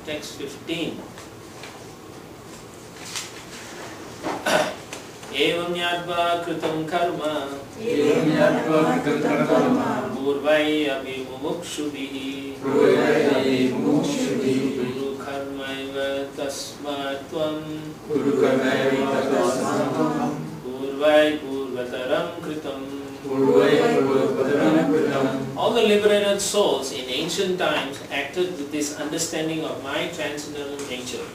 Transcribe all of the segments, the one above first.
text 15. Evam yadva kritam karma purvai abhimumukshubhihi guru karmaiva tasmatvam purvai purvataram kritam. All the liberated souls in ancient times acted with this understanding of my transcendental nature.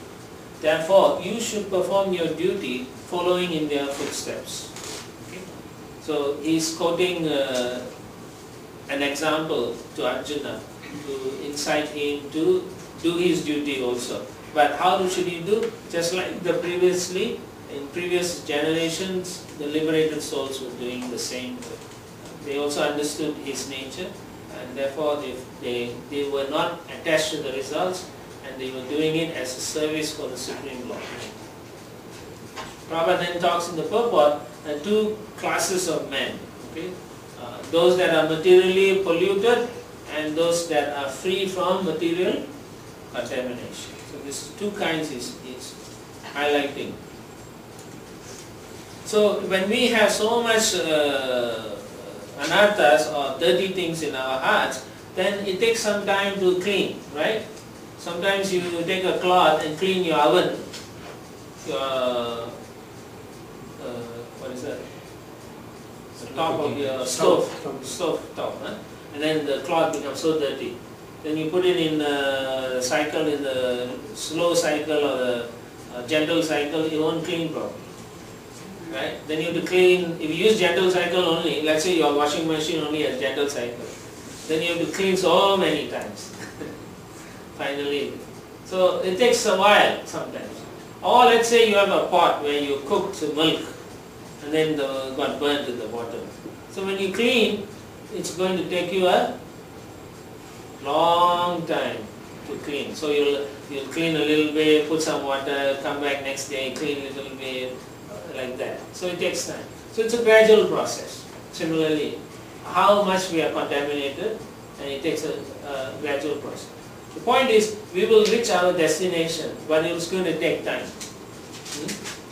Therefore, you should perform your duty following in their footsteps. Okay? So, he is quoting an example to Arjuna to incite him to do his duty also. But how should he do? Just like in previous generations, the liberated souls were doing the same way. They also understood his nature, and therefore they were not attached to the results, and they were doing it as a service for the Supreme Lord. Prabhupada then talks in the purport two classes of men. Okay? Those that are materially polluted and those that are free from material contamination. So these two kinds is highlighting. So when we have so much anarthas or dirty things in our hearts, then it takes some time to clean, right? Sometimes you take a cloth and clean your oven, what is that? The top of your stove top, huh? And then the cloth becomes so dirty. Then you put it in the cycle, in the slow cycle or the gentle cycle, it won't clean properly. Right? Then you have to clean, if you use gentle cycle only, let's say your washing machine only has gentle cycle, then you have to clean so many times. Finally. So it takes a while sometimes. Or let's say you have a pot where you cooked milk and then got burnt at the bottom. So when you clean, it's going to take you a long time to clean. So you'll clean a little bit, put some water, come back next day, clean a little bit, like that. So it takes time. So it's a gradual process. Similarly, how much we are contaminated, and it takes a gradual process. The point is, we will reach our destination, but it's going to take time.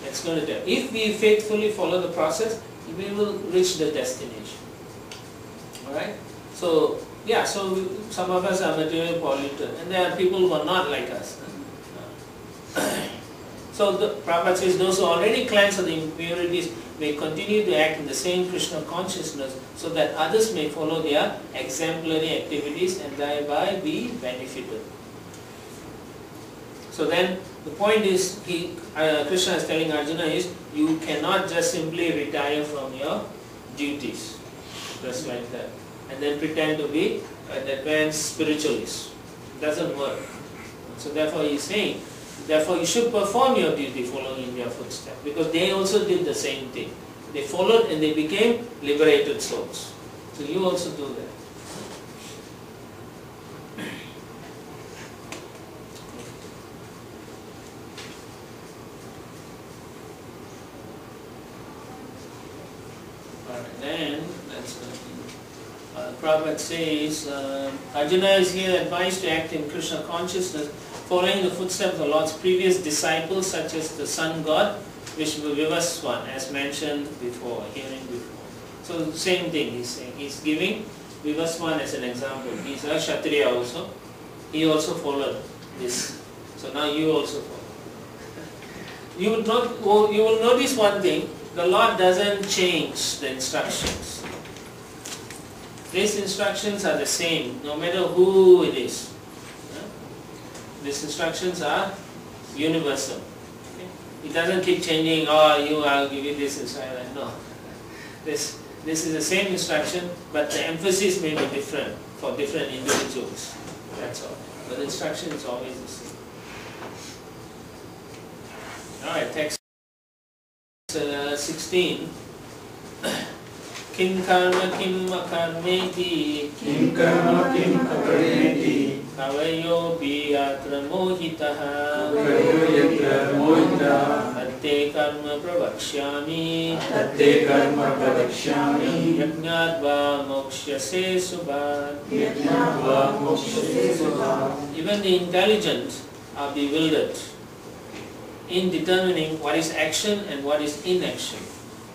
It's going to take. If we faithfully follow the process, we will reach the destination. Alright? So, yeah, so some of us are material polluted, and there are people who are not like us. So the Prabhupada says those who already cleansed of the impurities may continue to act in the same Krishna consciousness so that others may follow their exemplary activities and thereby be benefited. So then the point is, Krishna is telling Arjuna is, you cannot just simply retire from your duties, just like that, and then pretend to be an advanced spiritualist. It doesn't work. So therefore he is saying, therefore you should perform your duty following in their footsteps, because they also did the same thing. They followed and they became liberated souls. So you also do that. Alright, then let's Prabhupada says, Arjuna is here advised to act in Krishna consciousness, following the footsteps of the Lord's previous disciples, such as the sun god Vivaswan, as mentioned before, hearing before. So the same thing he's saying. He's giving Vivaswan as an example. He's a Kshatriya also. He also followed this. So now you also follow. You will notice one thing. The Lord doesn't change the instructions. These instructions are the same, no matter who it is. These instructions are universal. Okay? It doesn't keep changing, I'll give you this instruction. No. This is the same instruction, but the emphasis may be different for different individuals. That's all. But the instruction is always the same. Alright, text 16. Kim karma kim akarmeti Kavayo biyatra mohitaha Atte karma pravakshyami Yajnadva mokshyase subhat. Even the intelligent are bewildered in determining what is action and what is inaction.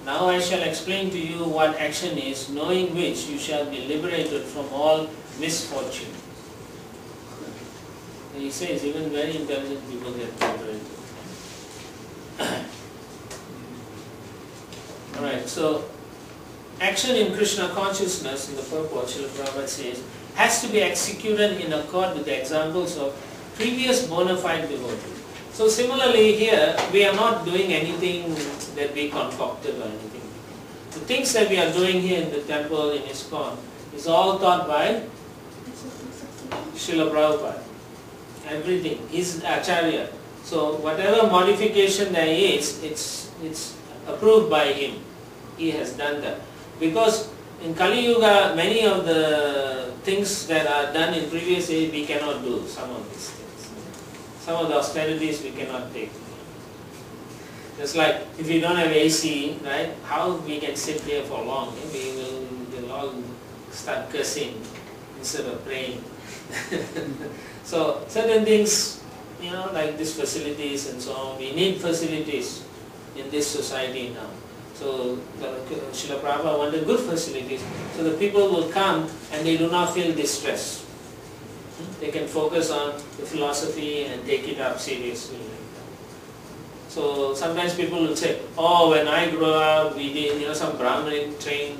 Now I shall explain to you what action is, knowing which you shall be liberated from all misfortune. He says even very intelligent people get liberated. Alright, so action in Krishna consciousness, in the purport, Srila Prabhupada says, has to be executed in accord with the examples of previous bona fide devotees. So similarly here, we are not doing anything that we concocted or anything. The things that we are doing here in the temple in ISKCON is all taught by Srila Prabhupada. Everything. He's Acharya. So whatever modification there is, it's approved by him. He has done that. Because in Kali Yuga, many of the things that are done in previous age, we cannot do some of these things. Some of the austerities we cannot take. Just like if we don't have AC, right, how we can sit here for long? We'll all start cursing instead of praying. So certain things, like these facilities and so on, we need facilities in this society now. So Srila Prabhupada wanted good facilities, so the people will come and they do not feel distress. They can focus on the philosophy and take it up seriously. So sometimes people will say, oh, when I grew up, we did, some Brahmanic trained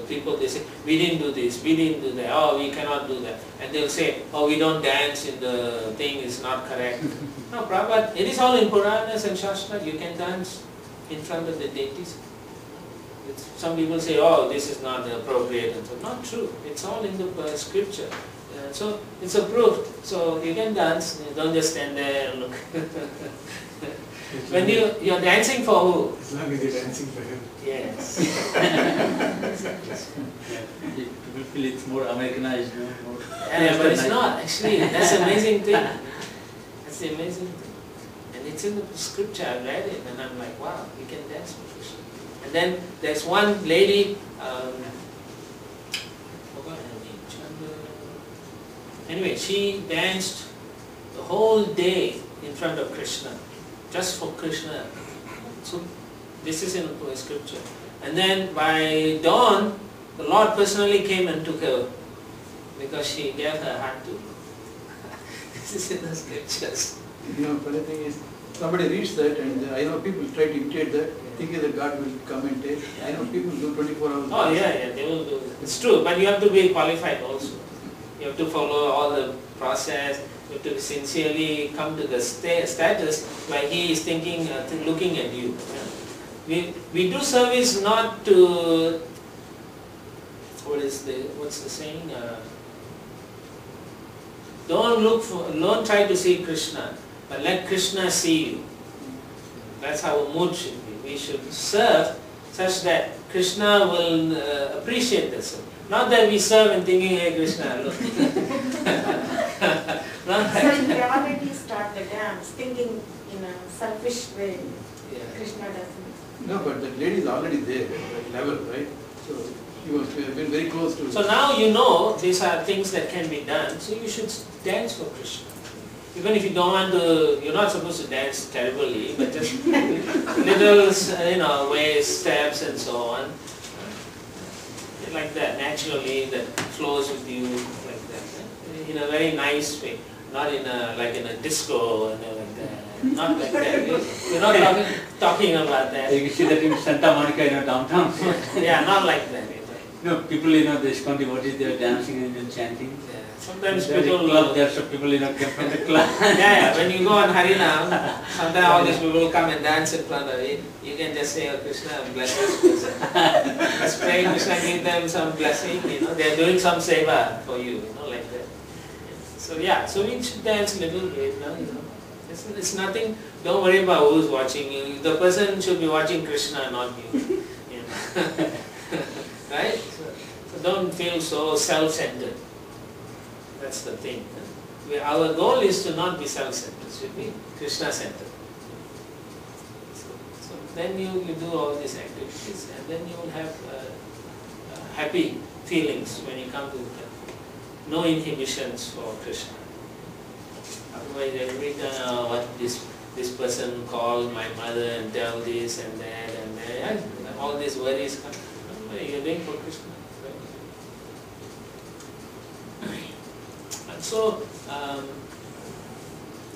people, they say, we didn't do this, we didn't do that, oh, we cannot do that. And they'll say, oh, we don't dance in the thing, it's not correct. No, Prabhupada, it is all in Puranas and Shastra, you can dance in front of the deities. Some people say, oh, this is not appropriate, and so not true. It's all in the scripture. So it's approved. So you can dance, you don't just stand there and look. When you're dancing for who? As long as you're dancing for him. Yes. People feel it's more Americanized, more But it's not, actually. That's the amazing thing. That's the amazing thing. And it's in the scripture, I read it, and I'm like, wow, you can dance for Krishna. And then there's one lady, forgot her name, anyway, she danced the whole day in front of Krishna, just for Krishna. So this is in the scripture. And then by dawn, the Lord personally came and took her because she gave her heart to. This is in the scriptures. Funny thing is, somebody reads that and I know people try to imitate that, thinking that God will come and take. I know people do 24 hours. Oh yeah, they will do it. It's true, but you have to be qualified also. You have to follow all the process. You have to sincerely come to the status like he is thinking, looking at you. We do service not to, what's the saying? Don't try to see Krishna, but let Krishna see you. That's how our mood should be. We should serve such that Krishna will appreciate the service. Not that we serve and thinking, hey Krishna, look. Not So we already start the dance thinking in a selfish way. Yeah. Krishna doesn't. No, but the lady is already there at that level, right? So she must have been very close to. So now you know these are things that can be done, so you should dance for Krishna. Even if you don't want to, you're not supposed to dance terribly, but just little, ways, steps and so on. Like that, naturally, that flows with you, like that. In a very nice way, not in a disco, like that. Not like that. We're not talking about that. You can see that in Santa Monica, downtown. Yeah, not like that. People, the ISKCON devotees, they are dancing and chanting. Yeah. Sometimes there's people... a club there, so people, come from the club. Yeah, when you go on Harinam, sometimes all these people come and dance in front of you. You can just say, oh Krishna, bless this person. Just pray Krishna, give them some blessing, they are doing some seva for you, like that. So yeah, so we should dance a little bit, It's nothing, don't worry about who's watching you. The person should be watching Krishna, not you. Right? So don't feel so self-centered. That's the thing. Our goal is to not be self-centered, it should be Krishna-centered. So then you do all these activities and then you will have happy feelings when you come to the temple. No inhibitions for Krishna. Otherwise, every time what this person called my mother and tell this and that and that, all these worries come. You're doing for Krishna. And so,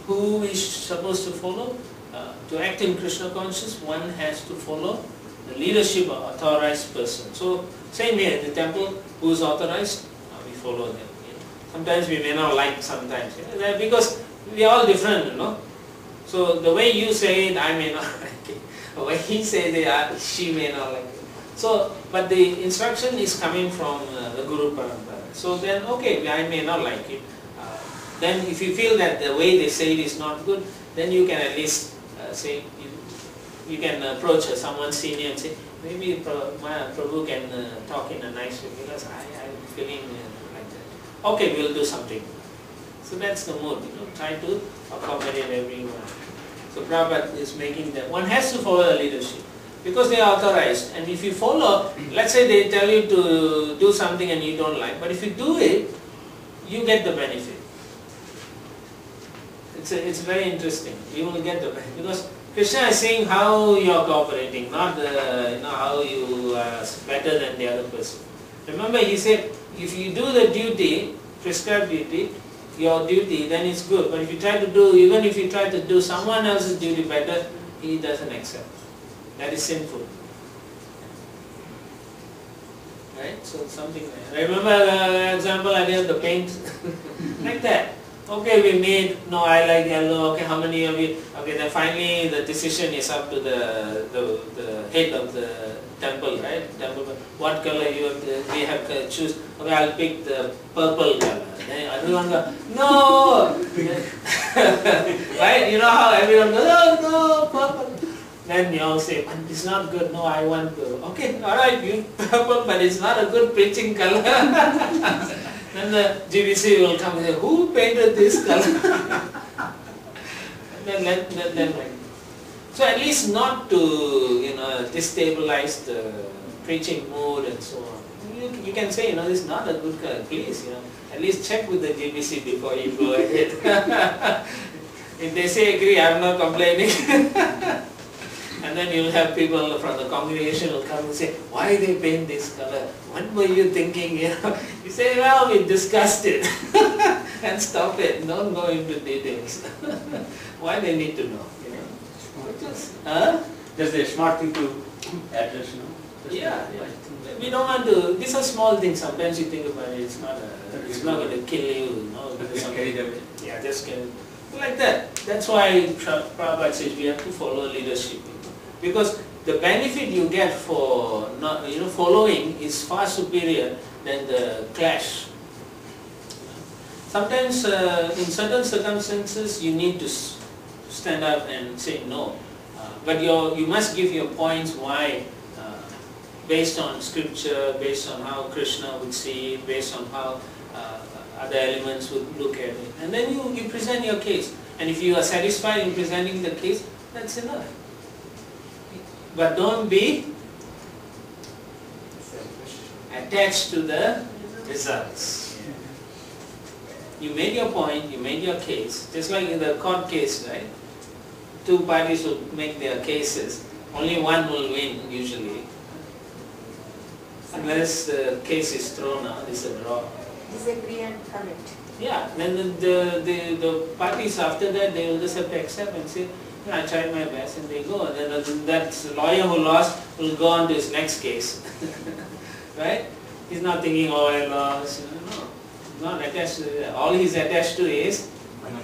who is supposed to follow? To act in Krishna conscious, one has to follow the leadership of authorized person. So, same here in the temple, who is authorized? We follow them. Sometimes we may not like, sometimes, because we are all different, So the way you say it, I may not like it. The way he says it, she may not like it. So, but the instruction is coming from the Guru Parampara. So then, okay, I may not like it. Then if you feel that the way they say it is not good, then you can at least say, you can approach someone senior and say, maybe Prabhu can talk in a nice way because I'm feeling like that. Okay, we'll do something. So that's the mood, try to accommodate everyone. So Prabhupada is making that. One has to follow the leadership because they are authorized. And if you follow, let's say they tell you to do something and you don't like, but if you do it, you get the benefit. It's very interesting. You will get the benefit because Krishna is saying how you are cooperating, not how you are better than the other person. Remember, he said, if you do the duty, prescribed duty, your duty, then it's good. But if you try to do, even if you try to do someone else's duty better, he doesn't accept. That is sinful. Right? So something like that. Remember the example I gave, the paint? Like that. Okay, we made, no, I like yellow, okay, how many of you? Okay, then finally the decision is up to the head of the temple, right? Temple, what color we have to choose? Okay, I'll pick the purple color. Then everyone goes, no! Right? You know how everyone goes, oh no, purple. Then you all say, but it's not good, no, I want to. Okay, alright, you purple, but it's not a good preaching color. Then the GBC will come and say, who painted this color? then so at least not to destabilize the preaching mood and so on. You can say, this is not a good color, please, at least check with the GBC before you go ahead. If they say agree, I'm not complaining. And then you'll have people from the congregation will come and say, why they paint this color? What were you thinking? You say, well, we discussed it. And stop it. Don't go into details. Why they need to know? Just a smart thing to address, Yeah. We don't want to, these are small things. Sometimes you think about it, it's not going to kill you. Yeah, just carry it. Like that. That's why Prabhupada says we have to follow leadership. Because the benefit you get for following is far superior than the clash. Sometimes in certain circumstances you need to stand up and say no. But you must give your points why, based on scripture, based on how Krishna would see it, based on how other elements would look at it. And then you present your case. And if you are satisfied in presenting the case, that's enough. But don't be attached to the results. You made your point, you made your case. Just like in the court case, right? Two parties will make their cases. Only one will win, usually. Unless the case is thrown out, it's a draw. Disagree and commit. Yeah, then the parties after that, they will just have to accept and say, I tried my best, and they go. And then that lawyer who lost will go on to his next case. Right? He's not thinking, oh, I lost. No. He's not attached to that. All he's attached to is money.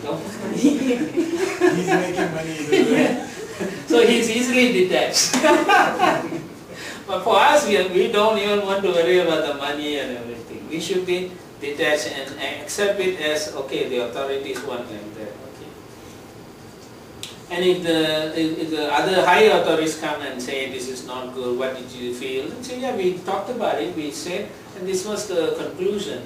He's making money either way. So he's easily detached. But for us, we don't even want to worry about the money and everything. We should be detached and accept it as, okay, the authorities want like that. And if the other higher authorities come and say, this is not good, what did you feel? And say, yeah, we talked about it, we said, and this was the conclusion,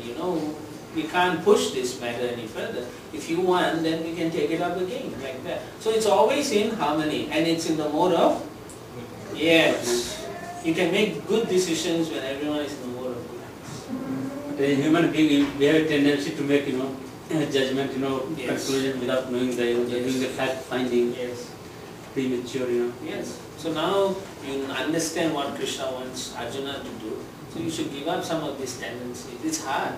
we can't push this matter any further. If you want, then we can take it up again, like that. So it's always in harmony, and it's in the mode of, yes. You can make good decisions when everyone is in the mode of good. As a human being, we have a tendency to make, judgment, Yes. conclusion without knowing doing the fact finding, Yes. premature, Yes. So now you understand what Krishna wants Arjuna to do. So you should give up some of these tendencies. It's hard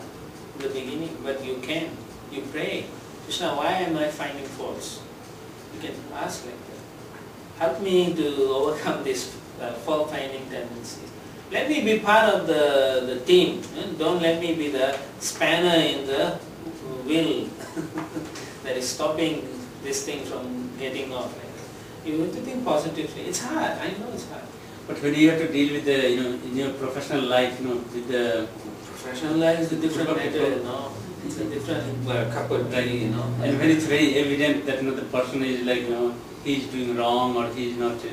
in the beginning, but you can. You pray, Krishna, why am I finding faults? You can ask like that. Help me to overcome these fault-finding tendencies. Let me be part of the team. Don't let me be the spanner in the wheel that is stopping this thing from getting off. You have to think positively. It's hard. I know it's hard. But when you have to deal with the, in your professional life, with the Professional life is a different matter, It's a different cup of tea, And when it's very evident that the person is like, he's doing wrong or he's not, he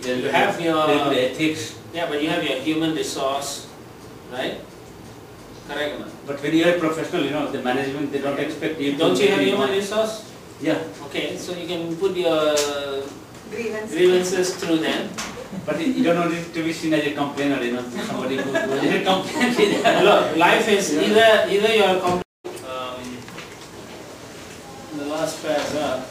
doesn't You have your very good ethics. Yeah, but you have your human resource, right? Correct, man. But when you are professional, the management, they don't expect you to... Don't you have be human one. resource? Yeah. Okay, so you can put your Grievance. grievances through them. But you don't want it to be seen as a complainer, somebody who is a complainer. Look, life is either you are the last paragraph,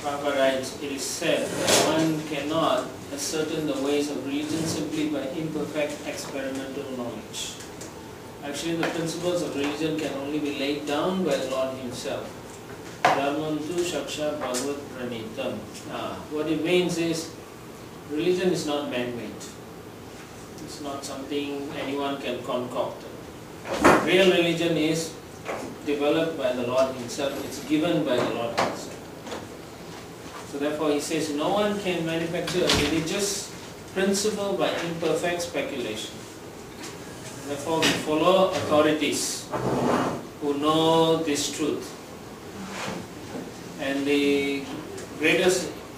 Prabhupada writes, it is said that one cannot ascertain the ways of religion simply by imperfect experimental knowledge. Actually, the principles of religion can only be laid down by the Lord Himself. Dharmantu Shaksha Bhagavad Pranitam. What it means is, religion is not man-made. It's not something anyone can concoct. Real religion is developed by the Lord Himself. It's given by the Lord Himself. So therefore He says, no one can manufacture a religious principle by imperfect speculation. Therefore we follow authorities who know this truth. And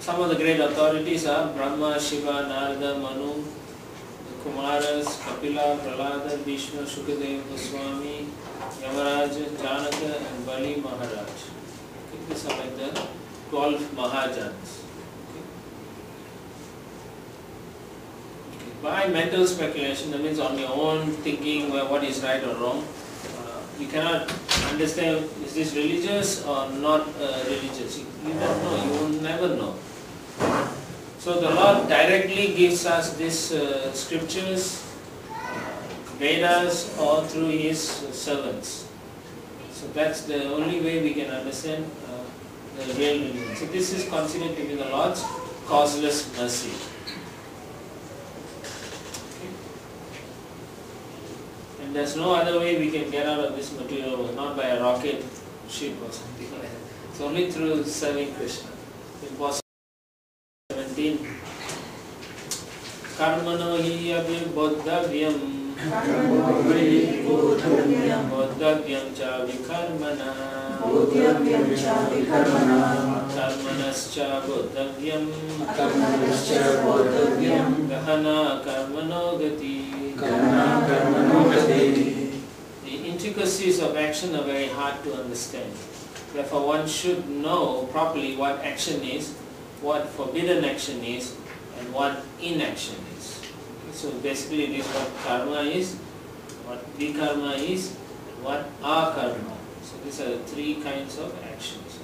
some of the great authorities are Brahma, Shiva, Narada, Manu, the Kumaras, Kapila, Prahlada, Bhishma, Shukadeva, Goswami, Yamaraj, Janaka and Bali Maharaj. These are like the 12 Mahajans. By mental speculation, that means on your own thinking what is right or wrong, you cannot understand is this religious or not religious. You don't know, you will never know. So the Lord directly gives us these scriptures, Vedas, or through His servants. So that's the only way we can understand the real religion. So this is considered to be the Lord's causeless mercy. And there's no other way we can get out of this material world, not by a rocket ship or something like that. It's only through serving Krishna. Impossible. 17. Karmano hi abhibuddhavyam Buddhavyam cha vikarmana Karmanascha buddhavyam Gahana karmano gati. The intricacies of action are very hard to understand. Therefore one should know properly what action is, what forbidden action is, and what inaction is. So basically it is what karma is, what vikarma is, and what akarma. So these are the three kinds of actions.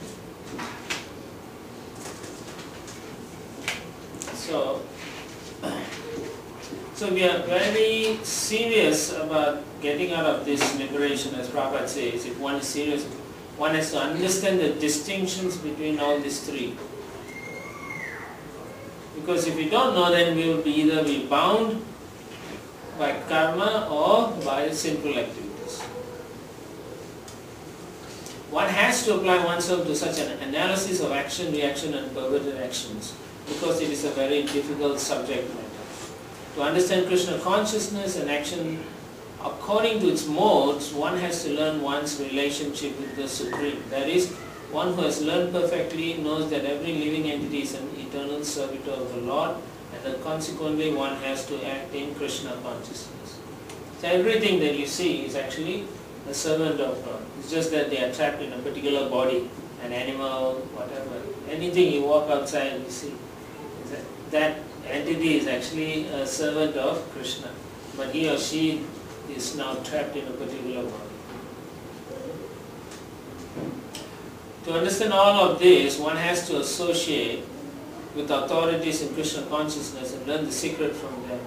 So we are very serious about getting out of this liberation, as Prabhupada says. If one is serious, one has to understand the distinctions between all these three. Because if we don't know, then we will be either be bound by karma or by sinful activities. One has to apply oneself to such an analysis of action, reaction and perverted actions, because it is a very difficult subject matter. To understand Krishna consciousness and action according to its modes, one has to learn one's relationship with the Supreme. That is, one who has learned perfectly knows that every living entity is an eternal servitor of the Lord, and that consequently one has to act in Krishna consciousness. So everything that you see is actually a servant of God. It's just that they are trapped in a particular body, an animal, whatever. Anything you walk outside, you see. That entity is actually a servant of Krishna, but he or she is now trapped in a particular body. To understand all of this, one has to associate with authorities in Krishna consciousness and learn the secret from them.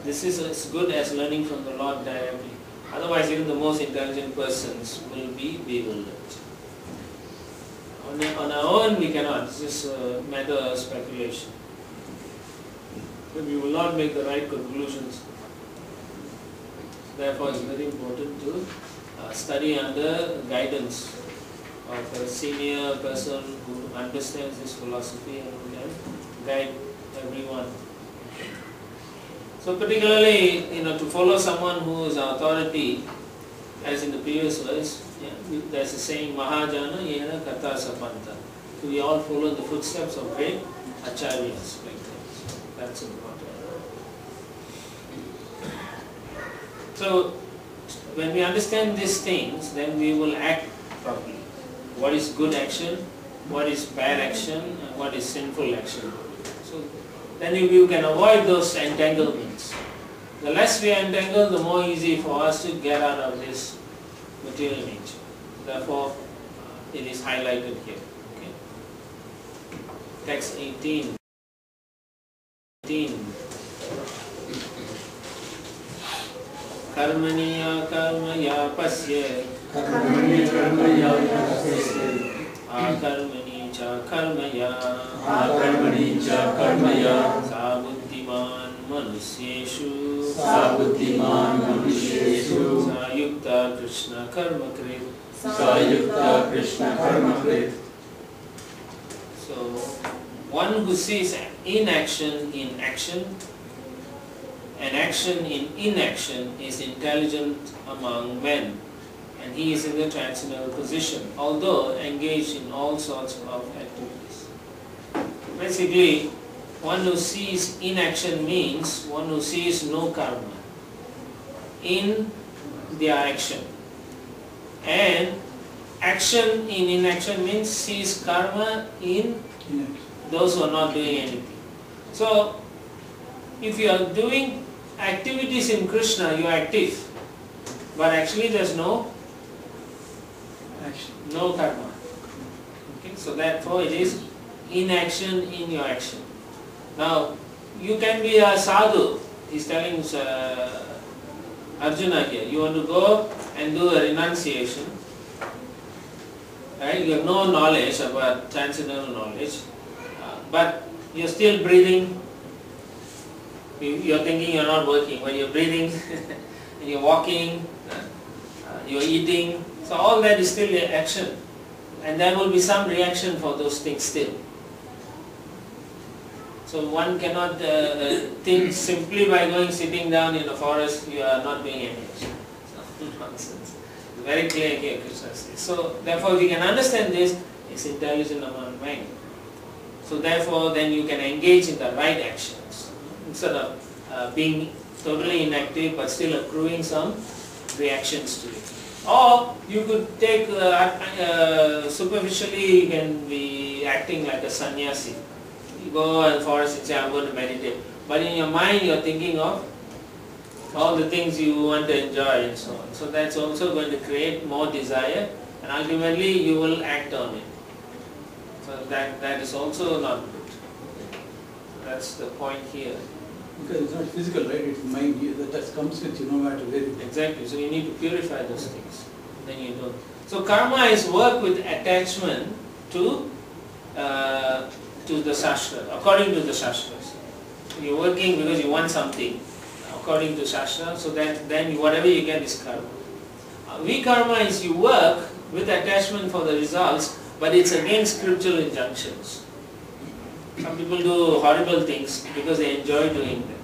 This is as good as learning from the Lord directly. Otherwise, even the most intelligent persons will be bewildered. On our own, we cannot. It's just a matter of speculation. But we will not make the right conclusions. Therefore, it's very important to study under guidance of a senior person who understands this philosophy and who can guide everyone. So particularly, to follow someone who is authority, as in the previous verse, there's a saying, Mahajana yena kata sapanta. So we all follow the footsteps of great acharyas, like that. That's important. So when we understand these things, then we will act properly. What is good action, what is bad action, and what is sinful action. So then you can avoid those entanglements. The less we entangle, the more easy for us to get out of this material nature. Therefore, it is highlighted here. Okay. Text 18. Karmaniya karmaya pasya akarmani cha karmaya sa buddhiman manusyeshu sa yukta Krishna karma krit. So one who sees inaction in action and action in inaction is intelligent among men, and he is in the transcendental position, although engaged in all sorts of activities. Basically, one who sees inaction means one who sees no karma in their action. And action in inaction means sees karma in those who are not doing anything. So, if you are doing activities in Krishna, you are active, but actually there is no karma. Okay? So therefore it is inaction in your action. Now, you can be a sadhu. He is telling Arjuna here, you want to go and do a renunciation. Right? You have no knowledge about transcendental knowledge, but you are still breathing. You are thinking you are not working, but you are breathing, and you are walking, you are eating. So all that is still action, and there will be some reaction for those things still. So one cannot think simply by going sitting down in the forest you are not doing any action. So, nonsense. Very clear here, Krishna says. So therefore we can understand this, it's intelligent among men. So therefore then you can engage in the right actions, instead of being totally inactive but still accruing some reactions to it. Or you could take, superficially you can be acting like a sannyasi. You go in the forest and say, I'm going to meditate. But in your mind you are thinking of all the things you want to enjoy and so on. So that's also going to create more desire, and ultimately you will act on it. So that is also not good. That's the point here. Because it's not physical, right? It's mind. That comes with you no matter where you go. Exactly. So you need to purify those things. Then you don't. So karma is work with attachment to the Shastra, according to the Shastras. So you're working because you want something, according to Shastra, so that then whatever you get is karma. Vikarma is you work with attachment for the results, but it's against scriptural injunctions. Some people do horrible things because they enjoy doing them,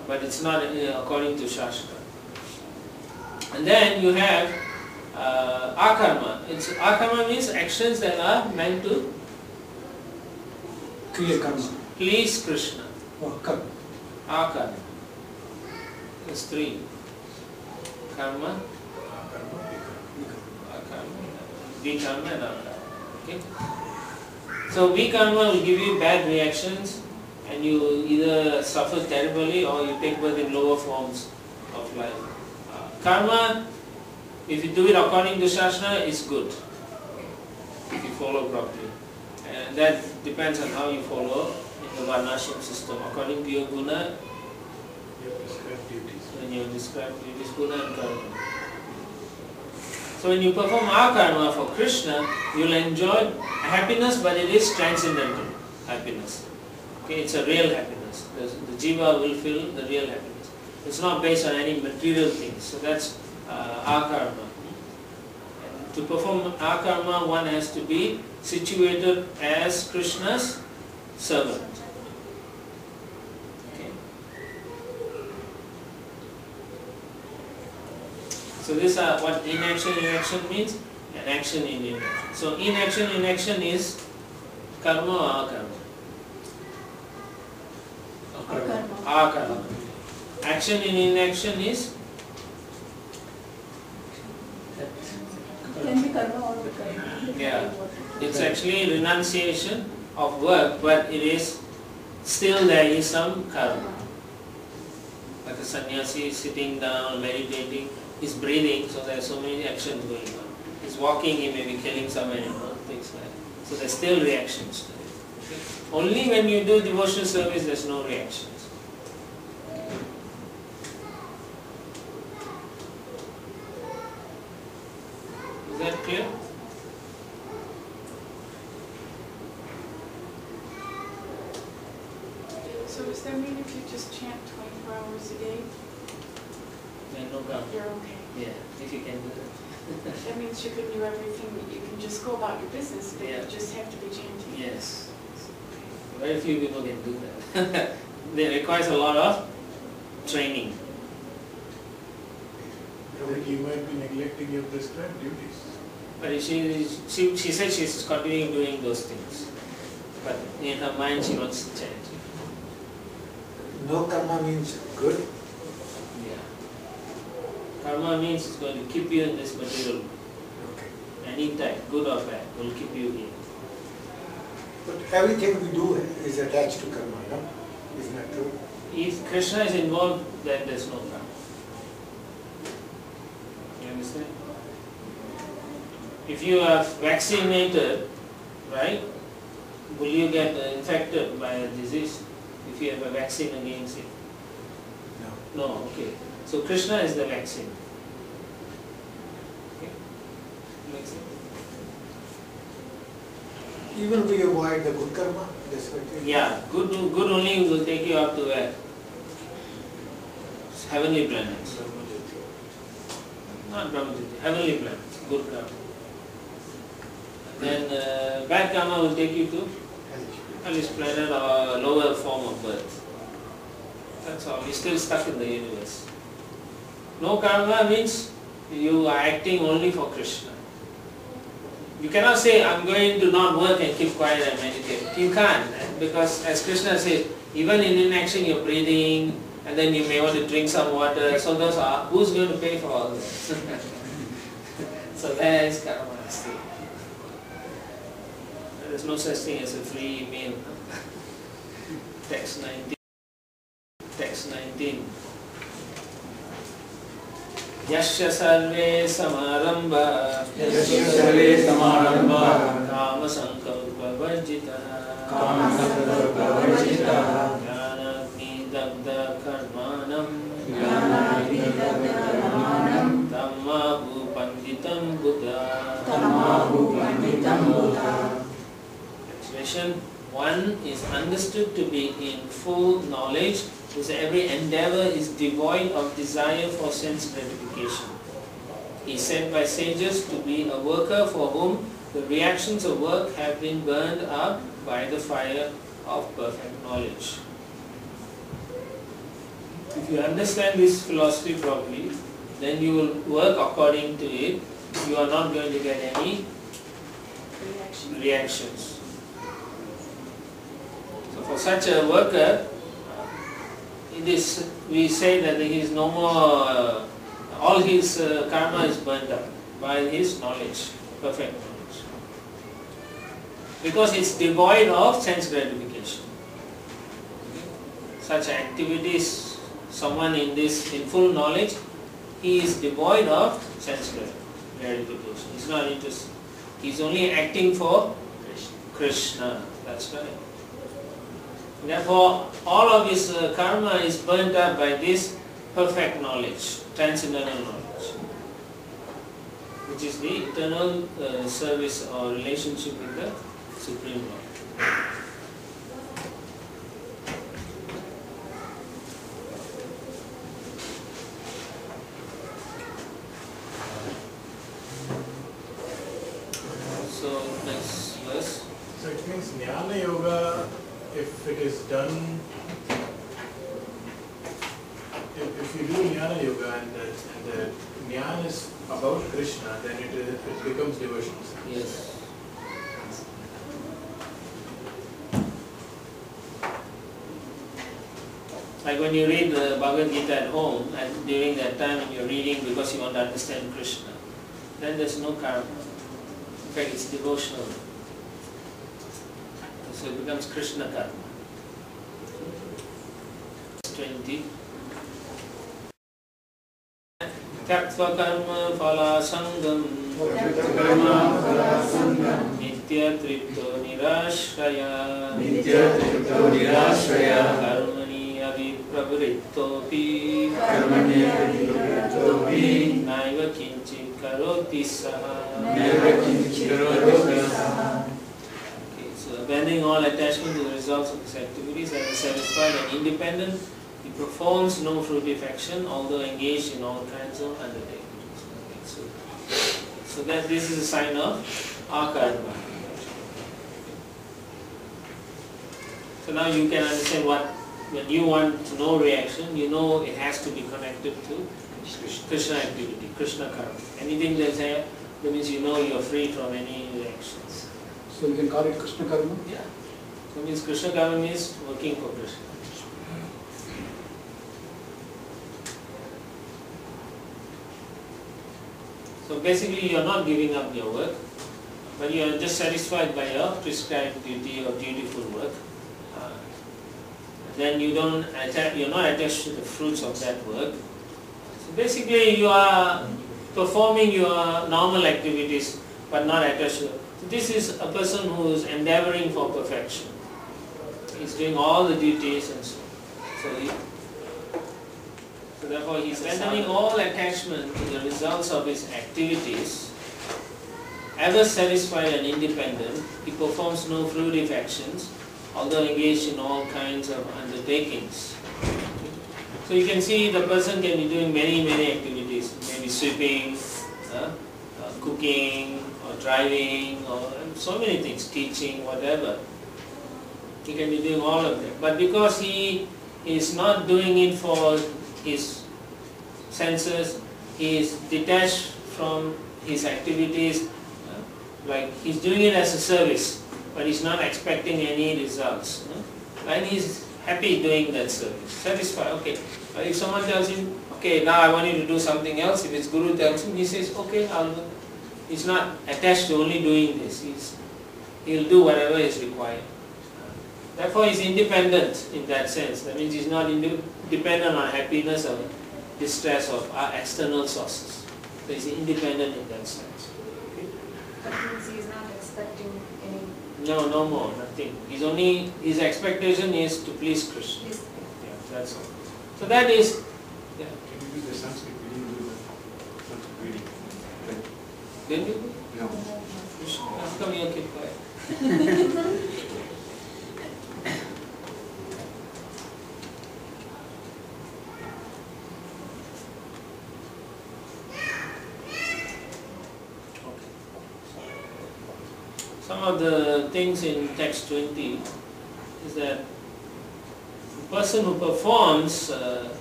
but it's not according to Shastra. And then you have akarma. Akarma means actions that are meant to please Krishna. Karma. Akarma. There's three. Karma, vikarma and akarma. Okay? So vikarma will give you bad reactions, and you either suffer terribly or you take birth in lower forms of life. Karma, if you do it according to Shastra, is good. If you follow properly. And that depends on how you follow in the Varnashram system. According to your guna, You have prescribed duties. when you describe duties, guna and karma. So when you perform our karma for Krishna, you will enjoy happiness, but it is transcendental happiness. Okay, it's a real happiness. The jiva will feel the real happiness. It's not based on any material things. So that's our karma. And to perform our karma, one has to be situated as Krishna's servant. Okay. So these are what inaction means, and action in inaction. So inaction is karma or akarma. Akarma. Action in inaction is Can be karma or vikarma. Yeah. It's actually renunciation of work, but it is still there is some karma. Like a sannyasi is sitting down, meditating, he's breathing, so there are so many actions going on. He's walking, he may be killing some animal, things like that. So there's still reactions to it. Okay? Only when you do devotional service, there's no reactions. Is that clear? So does that mean if you just chant 24 hours a day, Then no karma. you're okay? Yeah, if you can do that. That means you can do everything, you can just go about your business, but you Yeah. just have to be chanting. Yes. Very few people can do that. It requires a lot of training. Then you might be neglecting your prescribed duties. But she said she's continuing doing those things. But in her mind she wants to change. No karma means good. Yeah. Karma means it's going to keep you in this material world. Okay. Any type, good or bad, will keep you here. But everything we do is attached to karma, no? Isn't that true? If Krishna is involved, then there's no karma. You understand? If you are vaccinated, right, will you get infected by a disease if you have a vaccine against it? No. No, okay. So Krishna is the vaccine. Okay? Makes sense? Even we avoid the good karma, that's what you... Yeah, good only will take you up to where? Heavenly planets. Not Brahmajyoti, heavenly planets, good karma. Then bad karma will take you to hellish planet or lower form of birth. That's all. You're still stuck in the universe. No karma means you are acting only for Krishna. You cannot say, I'm going to not work and keep quiet and meditate. You can't, because as Krishna says, even in inaction you're breathing, and then you may want to drink some water. So those are, who's going to pay for all this? So there is karma still. There is no such thing as a free meal. Text 19. Text 19. Yasya sarve samarambha kama sankalpa varjita jnanagni dabda karmanam tammahu panditam buddha. Translation: one is understood to be in full knowledge whose every endeavor is devoid of desire for sense gratification. He is said by sages to be a worker for whom the reactions of work have been burned up by the fire of perfect knowledge. If you understand this philosophy properly, then you will work according to it. You are not going to get any reactions. So for such a worker, we say that he is no more, all his karma is burnt up by his knowledge, perfect knowledge. Because it's devoid of sense gratification. Such activities, someone in full knowledge, he is devoid of sense gratification. He's not interested. He's only acting for Krishna. That's right. Therefore, all of his karma is burnt up by this perfect knowledge, transcendental knowledge, which is the eternal service or relationship with the Supreme Lord. So, next verse. So it means Jnana Yoga, if it is done, if you do Jnana Yoga and the Jnana is about Krishna, then it becomes devotion. Yes. Like when you read the Bhagavad Gita at home, and during that time when you're reading because you want to understand Krishna, then there's no karma. In fact, it's devotional. So it becomes Krishna karma. 20. Tyaktva karma phala sangam nitya tripto nirashraya karmani avipravrittopi naiva kinchit karoti saha. Okay, so abandoning all attachment to the results of his activities and is satisfied and independent, he performs no fruitive action, although engaged in all kinds of undertakings. Okay, so that this is a sign of akarma. So now you can understand what, when you want no reaction, you know it has to be connected to Krishna activity, Krishna karma. Anything that's there, that means you know you are free from any reactions. So you can call it Krishna karma? Yeah. That means Krishna karma means working for Krishna. So basically you are not giving up your work, but you are just satisfied by your prescribed duty or dutiful work. Then you're not attached to the fruits of that work. So basically you are performing your normal activities but not attached to it. So this is a person who is endeavoring for perfection. He's doing all the duties and so on. So therefore he is abandoning all attachment to the results of his activities. Ever satisfied and independent, he performs no fruitive actions, although engaged in all kinds of undertakings. So you can see the person can be doing many activities, maybe sweeping, cooking, or driving, or so many things, teaching, whatever. He can be doing all of them. But because he is not doing it for his senses, he is detached from his activities, like he's doing it as a service, but he's not expecting any results. And he's happy doing that service, satisfied, okay. But if someone tells him, okay, now I want you to do something else, if his guru tells him, he says, okay, I'll do it. He's not attached to only doing this, he'll do whatever is required. Therefore he's independent in that sense. That means he's not dependent on happiness or distress of external sources. So he's independent in that sense. Okay? That means he is not expecting any... No more, nothing. His expectation is to please Krishna. Yes. Yeah, that's all. So that is... Yeah. Can you do the Sanskrit? We didn't do the Sanskrit reading. Didn't you? No. Krishna. How come you keep quiet? Some of the things in text 20 is that the person who performs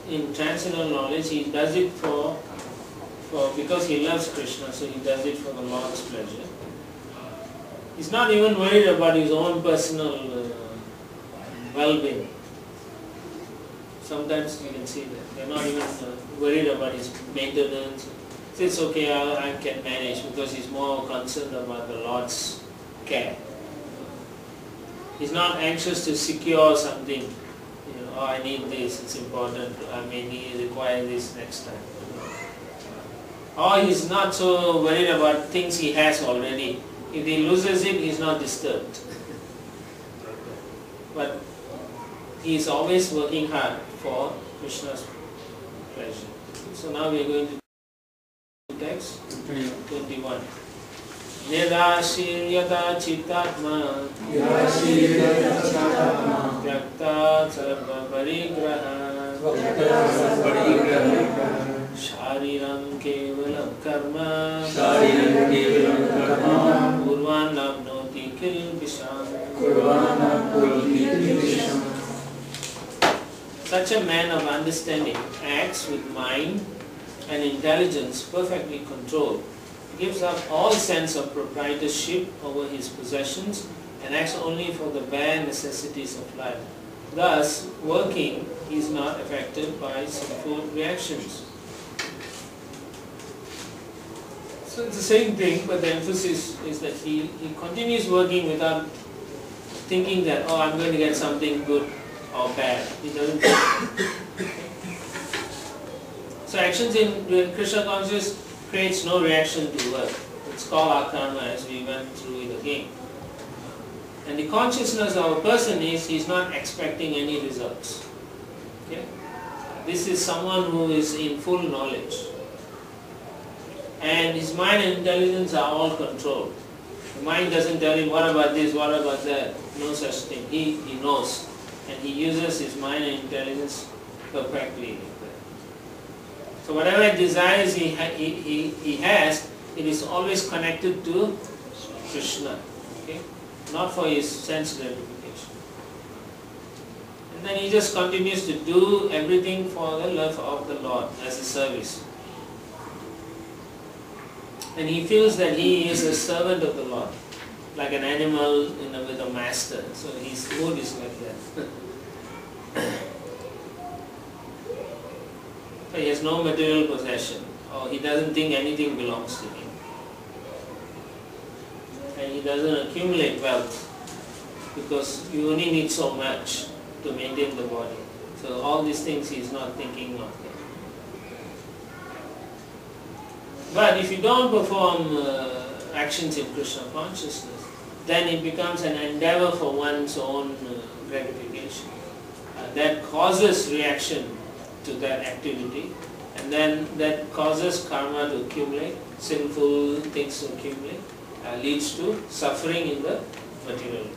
in transcendental knowledge, he does it because he loves Krishna, so he does it for the Lord's pleasure. He's not even worried about his own personal well-being. Sometimes you can see that. They're not even worried about his maintenance. So it's okay, I can manage, because he's more concerned about the Lord's care. He's not anxious to secure something. Oh, I need this, it's important, I may require this next time. Or he's not so worried about things he has already. If he loses it, he is not disturbed. But he is always working hard for Krishna's pleasure. So now we are going to text 21. Nirashiriyata chittatma vyakta sarva parigraha shariram kevalam karma purvan nabnoti kilbisham. Such a man of understanding acts with mind and intelligence perfectly controlled, gives up all sense of proprietorship over his possessions and acts only for the bare necessities of life. Thus, working is not affected by sinful reactions. So it's the same thing, but the emphasis is that he continues working without thinking that, oh, I'm going to get something good or bad. He doesn't think. So actions in Krishna consciousness creates no reaction to work. It's called our karma, as we went through it again. And the consciousness of a person is, he's not expecting any results. Okay? This is someone who is in full knowledge. And his mind and intelligence are all controlled. The mind doesn't tell him, what about this, what about that? No such thing. He knows. And he uses his mind and intelligence perfectly. So whatever desires he has, it is always connected to Krishna. Okay? Not for his sense gratification. And then he just continues to do everything for the love of the Lord as a service. And he feels that he is a servant of the Lord, like an animal with a master. So his mood is like that. So he has no material possession, or he doesn't think anything belongs to him. And he doesn't accumulate wealth, because you only need so much to maintain the body. So all these things he is not thinking of. But if you don't perform actions in Krishna consciousness, then it becomes an endeavor for one's own gratification. That causes reaction to that activity, and then that causes karma to accumulate, sinful things to accumulate, leads to suffering in the material.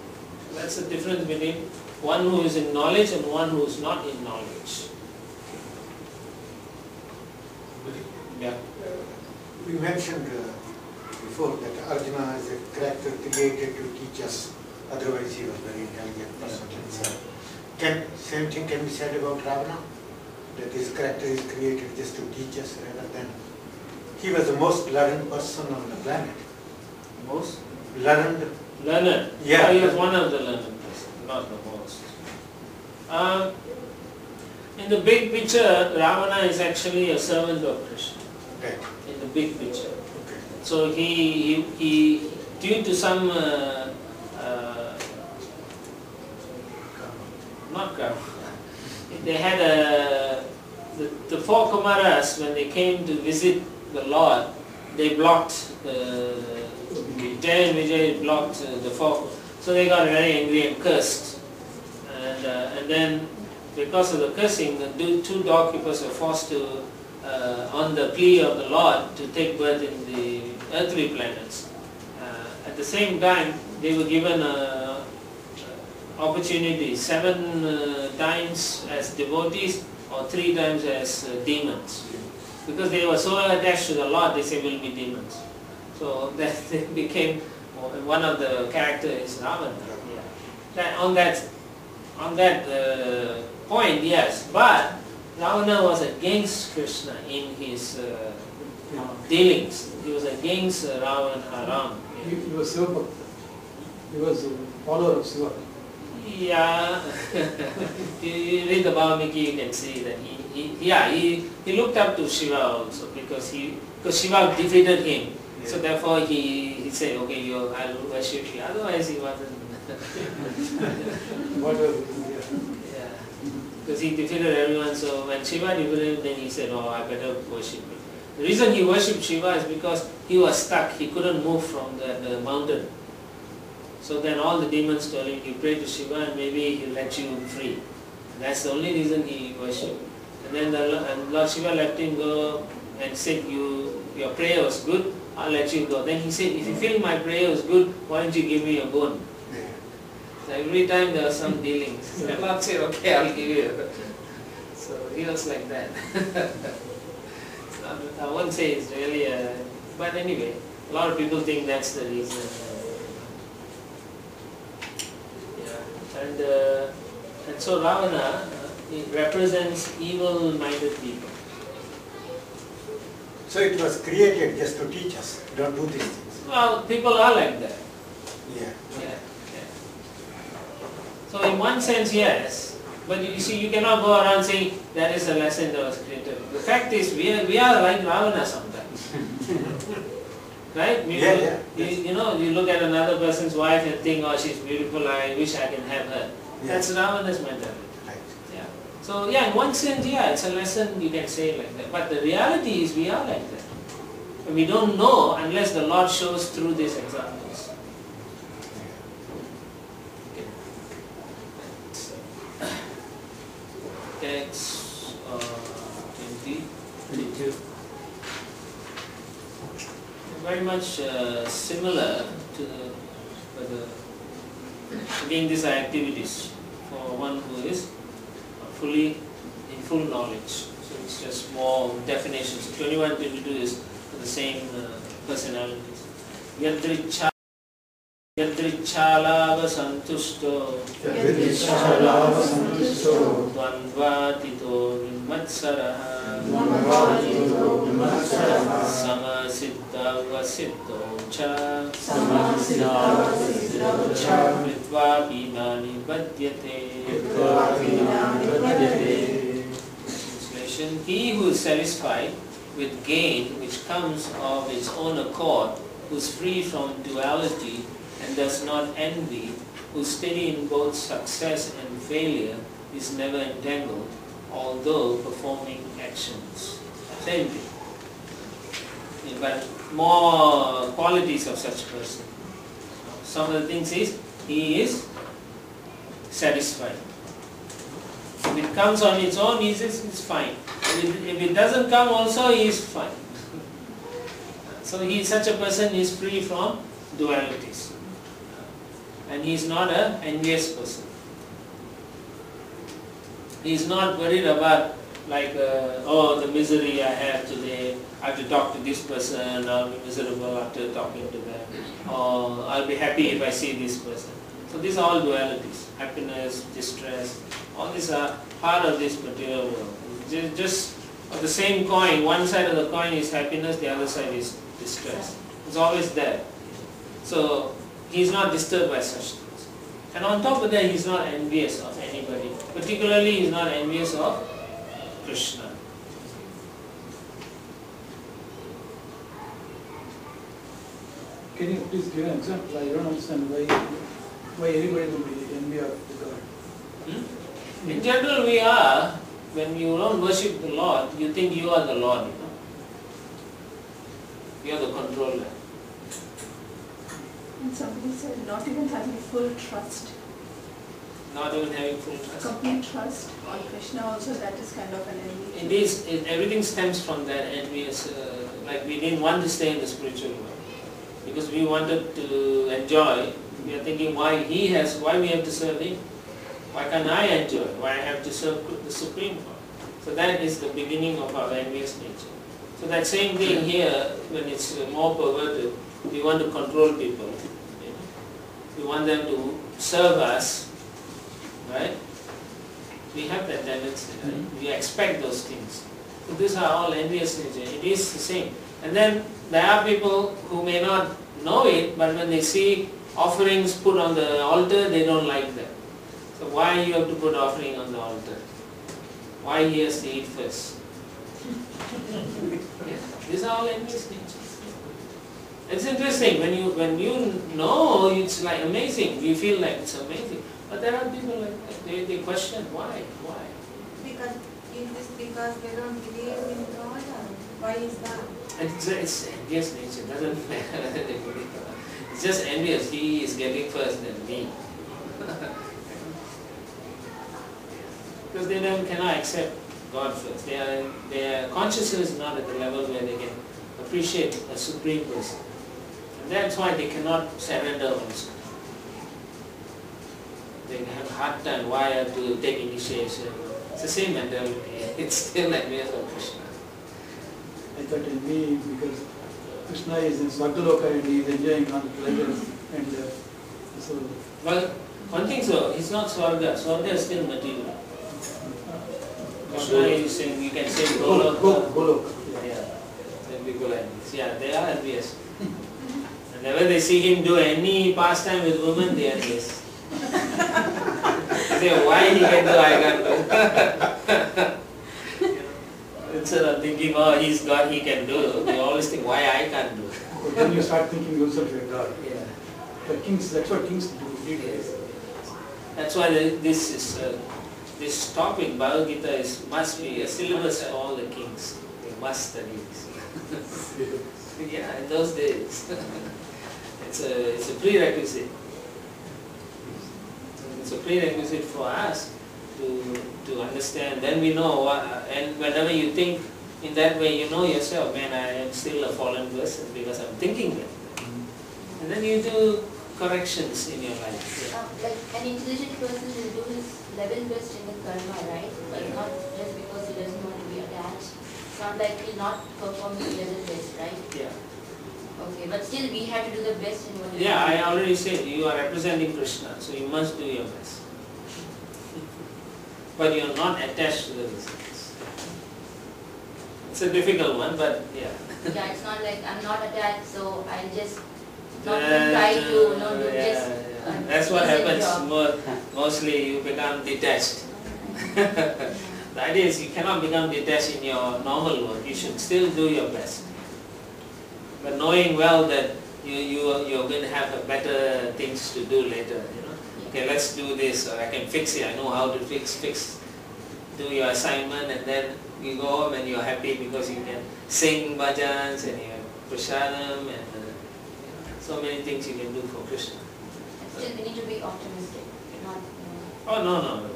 That's the difference between one who is in knowledge and one who is not in knowledge. Yeah. We mentioned before that Arjuna is a character created to teach us, otherwise he was very intelligent person himself. Same thing can be said about Ravana, that his character is created just to teach us rather than... He was the most learned person on the planet. Most? Learned? Learned. Yeah. He was one of the learned persons, not the most. In the big picture, Ravana is actually a servant of Krishna. Right. In the big picture. Okay. So he due to some not karma. They had the four Kumaras, when they came to visit the Lord, they blocked Jay and Vijay blocked the four. So they got very angry and cursed. And then because of the cursing, the two doorkeepers were forced to, on the plea of the Lord, to take birth in the earthly planets. At the same time, they were given opportunity 7 times as devotees or 3 times as demons. Because they were so attached to the Lord, they say we'll be demons. So that they became, one of the characters is Ravana. Yeah. On that point, yes, but Ravana was against Krishna in his dealings. He was against Ram. He was Shiva. He was a follower of Shiva. Yeah, you read the Valmiki, you can see that he looked up to Shiva also, because Shiva defeated him. Yeah. So therefore he said, okay, I'll worship you. Otherwise he wasn't. Yeah, because he defeated everyone. So when Shiva defeated him, then he said, oh, I better worship you. The reason he worshipped Shiva is because he was stuck, he couldn't move from the mountain. So then all the demons told him, you pray to Shiva and maybe he'll let you free. And that's the only reason he worshipped. And then Lord Shiva let him go and said, your prayer was good, I'll let you go. Then he said, if you feel my prayer was good, why don't you give me a bone? So every time there was some dealings. The Lord said, okay, I'll give you. So he was like that. I won't say it's really but anyway, a lot of people think that's the reason. And so Ravana it represents evil-minded people. So it was created just to teach us, don't do these things. Well, people are like that. Yeah. So in one sense, yes. But you see, you cannot go around saying that is a lesson that was created. The fact is, we are like Ravana sometimes. Right? You know, you look at another person's wife and think, oh, she's beautiful, I wish I can have her. That's Ravana's mentality. Right. Yeah. So yeah, in one sense, yeah, it's a lesson you can say like that. But the reality is we are like that. And we don't know unless the Lord shows through these examples. Text 22. Very much similar to again these are activities for one who is fully in full knowledge. So it's just more definitions. 21, 22 is for the same personalities. Yadrichalava santusto Dvandvatito vimatsaraha Samasiddhava siddho cha Vitva bhinani vadyate. Translation: he who is satisfied with gain which comes of its own accord, who is free from duality and does not envy, who is steady in both success and failure, is never entangled, although performing actions. Same thing. Yeah, but more qualities of such person. Some of the things is, he is satisfied. If it comes on its own, it's fine. If it doesn't come also, he is fine. So such a person is free from dualities. And he is not an envious person. He is not worried about like, oh, the misery I have today, I have to talk to this person, I'll be miserable after talking to them, or I'll be happy if I see this person. So these are all dualities, happiness, distress, all these are part of this material world. Just of the same coin, one side of the coin is happiness, the other side is distress. It's always there. So he is not disturbed by such things. And on top of that, he is not envious of anybody. Particularly, he is not envious of Krishna. Can you please give an example? I don't understand why anybody will be envy of the God. In general, we are, when you don't worship the Lord, you think you are the Lord, You are the controller. And somebody said not even having full trust. Not even having full trust. Complete trust on Krishna also, that is kind of an envy. It is, everything stems from that envious, like we didn't want to stay in the spiritual world. Because we wanted to enjoy, we are thinking why we have to serve him? Why can't I enjoy? Why I have to serve the Supreme Lord? So that is the beginning of our envious nature. So that same thing here, when it's more perverted, we want to control people. We want them to serve us, right? We have that tendency, right? We expect those things. So these are all envious nature. It is the same. And then there are people who may not know it, but when they see offerings put on the altar, they don't like them. So why you have to put offering on the altar? Why he has to eat first? These are all envious natures. It's interesting, when you know, it's like amazing, you feel like it's amazing. But there are people like that, they question why? Because they don't believe in God. Why is that? It's envious nature, doesn't matter. It's just envious. He is getting first than me. Because they cannot accept God first. Their consciousness is not at the level where they can appreciate a supreme person. And that's why they cannot surrender also. They have a hard time. Why I have to take initiation? It's the same mentality. It's still envious of Krishna. I thought in me, because Krishna is in Swargaloka and he is enjoying all the pleasures, and so. Well, one thing so, it's not Swarga. Swarga is still material. Krishna is in, you can say Goloka. Goloka. Yeah, then people are envious. Yeah, they are envious. Whenever they see him do any pastime with women, they are envious. They say, why he can do, I can't do. Instead of thinking, oh, he's God, he can do, they always think, why I can't do. But then you start thinking yourself you're God. Yeah. The kings, that's what kings do. Yes. That's why this topic, Bhagavad Gita, must be a syllabus for all the kings. They must study this. Yeah, in those days. It's a prerequisite. It's a prerequisite for us to understand. Then we know what, and whenever you think in that way, you know yourself, man, I am still a fallen person because I'm thinking that. And then you do corrections in your life. Like an intelligent person will do his level best in the karma, right? But not just because he doesn't want to be attached. It's not like he'll not perform his level best, right? Yeah. Okay, but still we have to do the best in what we Yeah, I already said you are representing Krishna, so you must do your best. But you are not attached to the results. It's a difficult one, but yeah. Yeah, it's not like I'm not attached, so I'll just not try to, do just. That's what decent happens. job. Mostly you become detached. The idea is you cannot become detached in your normal work. You should still do your best. But knowing well that you're going to have better things to do later, you know. Okay, let's do this, or I can fix it. I know how to fix. Do your assignment, and then you go home and you're happy because you can sing bhajans and you have prasadam and so many things you can do for Krishna. Still, we need to be optimistic, not. Oh no.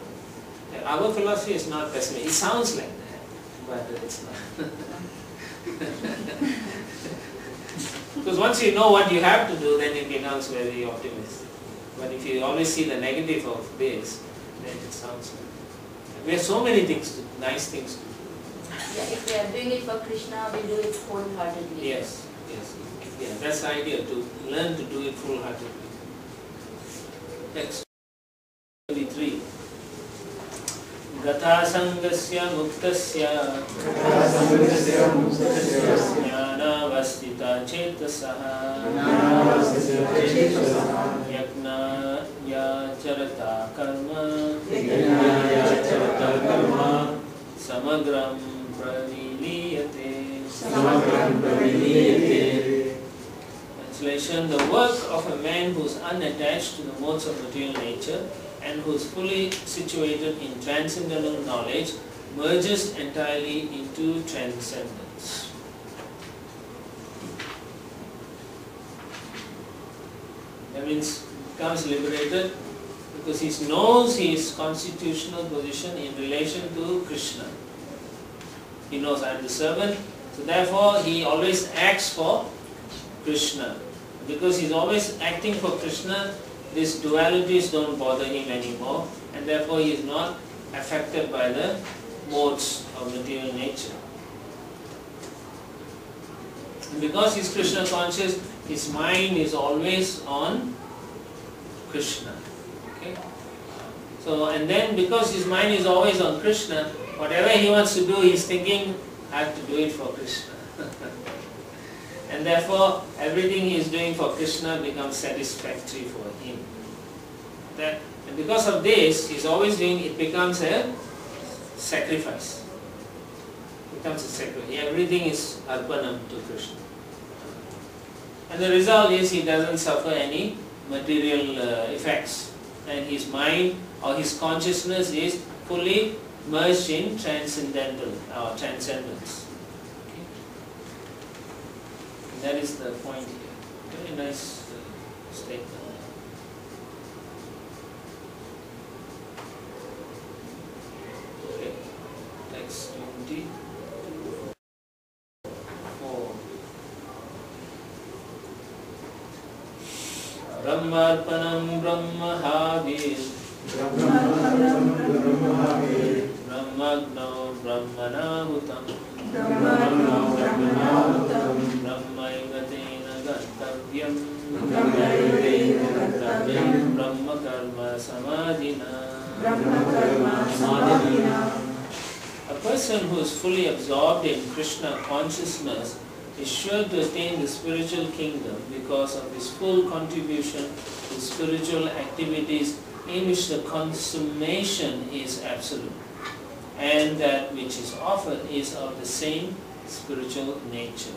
Our philosophy is not pessimistic. It sounds like that, but it's not. Because once you know what you have to do, then it becomes very optimistic. But if you always see the negative of this, then it sounds like we have so many things, nice things to do. Yeah, if we are doing it for Krishna, we do it wholeheartedly. Yes. Yeah, that's the idea, to learn to do it full-heartedly. Next, 23. Gata sangasya muktasya jnanavastita chetasaha yajna yacharata karma samagram praviliyate. Translation: the work of a man who is unattached to the modes of material nature and who is fully situated in transcendental knowledge merges entirely into transcendence. That means becomes liberated because he knows his constitutional position in relation to Krishna. He knows I am the servant, so therefore he always acts for Krishna. Because he is always acting for Krishna, these dualities don't bother him anymore, and therefore he is not affected by the modes of material nature. And because he is Krishna conscious, his mind is always on Krishna. Okay? So, and then because his mind is always on Krishna, whatever he wants to do, he is thinking, I have to do it for Krishna. And therefore, everything he is doing for Krishna becomes satisfactory for him. And because of this, he is always doing, it becomes a sacrifice. It becomes a sacrifice. Everything is arpanam to Krishna. And the result is he doesn't suffer any material effects. And his mind or his consciousness is fully merged in transcendental or transcendence. That is the point here. Very nice statement. Okay, text 20. Brahmarpanam Brahmahavir Brahmagno Brahmanahutam Brahmaivatena Gantavyam Brahmakarma Samadhina. A person who is fully absorbed in Krishna consciousness is sure to attain the spiritual kingdom because of his full contribution to spiritual activities in which the consummation is absolute, and that which is offered is of the same spiritual nature.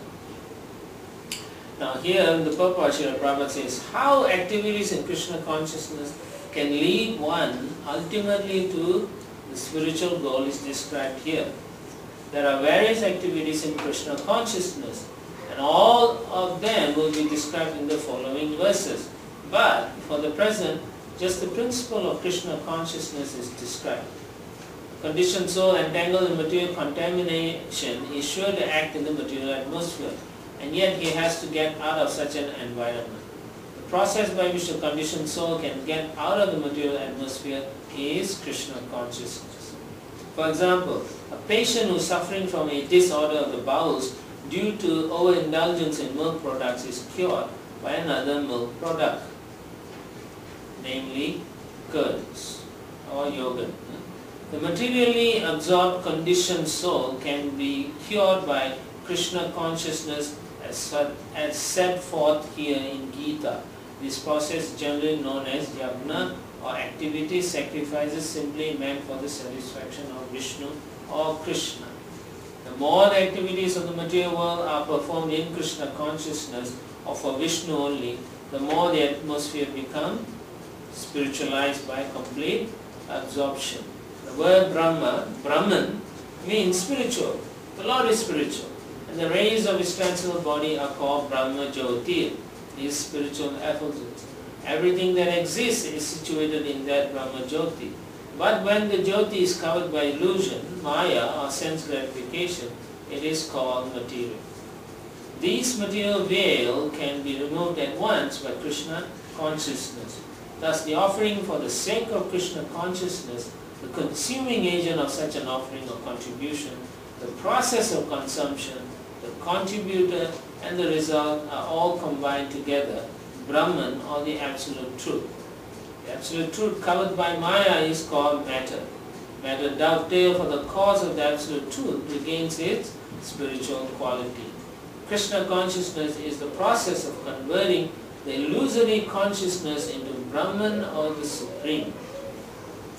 Now here the purport, Srila Prabhupada says, how activities in Krishna consciousness can lead one ultimately to the spiritual goal is described here. There are various activities in Krishna consciousness, and all of them will be described in the following verses. But for the present, just the principle of Krishna consciousness is described. Conditioned soul entangled in material contamination is sure to act in the material atmosphere, and yet he has to get out of such an environment. The process by which the conditioned soul can get out of the material atmosphere is Krishna consciousness. For example, a patient who is suffering from a disorder of the bowels due to overindulgence in milk products is cured by another milk product, namely curds or yogurt. The materially absorbed conditioned soul can be cured by Krishna consciousness as set forth here in Gita. This process, generally known as yagna or activity, sacrifices simply meant for the satisfaction of Vishnu or Krishna. The more the activities of the material world are performed in Krishna consciousness or for Vishnu only, the more the atmosphere becomes spiritualized by complete absorption. The word Brahman means spiritual. The Lord is spiritual. And the rays of his transcendental body are called Brahma Jyoti, his spiritual effulgence. Everything that exists is situated in that Brahma Jyoti. But when the Jyoti is covered by illusion, Maya or sense gratification, it is called material. This material veil can be removed at once by Krishna consciousness. Thus the offering for the sake of Krishna consciousness, the consuming agent of such an offering or contribution, the process of consumption, the contributor and the result are all combined together, Brahman or the Absolute Truth. The Absolute Truth covered by Maya is called matter. Matter dovetail for the cause of the Absolute Truth regains its spiritual quality. Krishna consciousness is the process of converting the illusory consciousness into Brahman or the Supreme.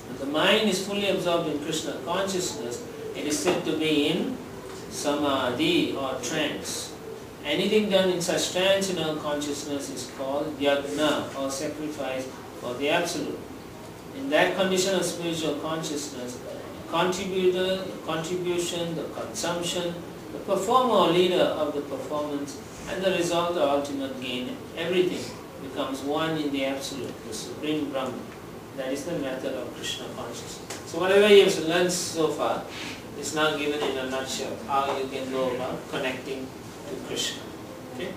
When the mind is fully absorbed in Krishna consciousness, it is said to be in samadhi or trance. Anything done in such transcendental consciousness is called yagna or sacrifice for the Absolute. In that condition of spiritual consciousness, the contributor, the contribution, the consumption, the performer or leader of the performance, and the result, the ultimate gain, everything becomes one in the Absolute, the Supreme Brahman. That is the method of Krishna consciousness. So whatever you have learned so far is now given in a nutshell, how you can go about connecting to Krishna. Okay?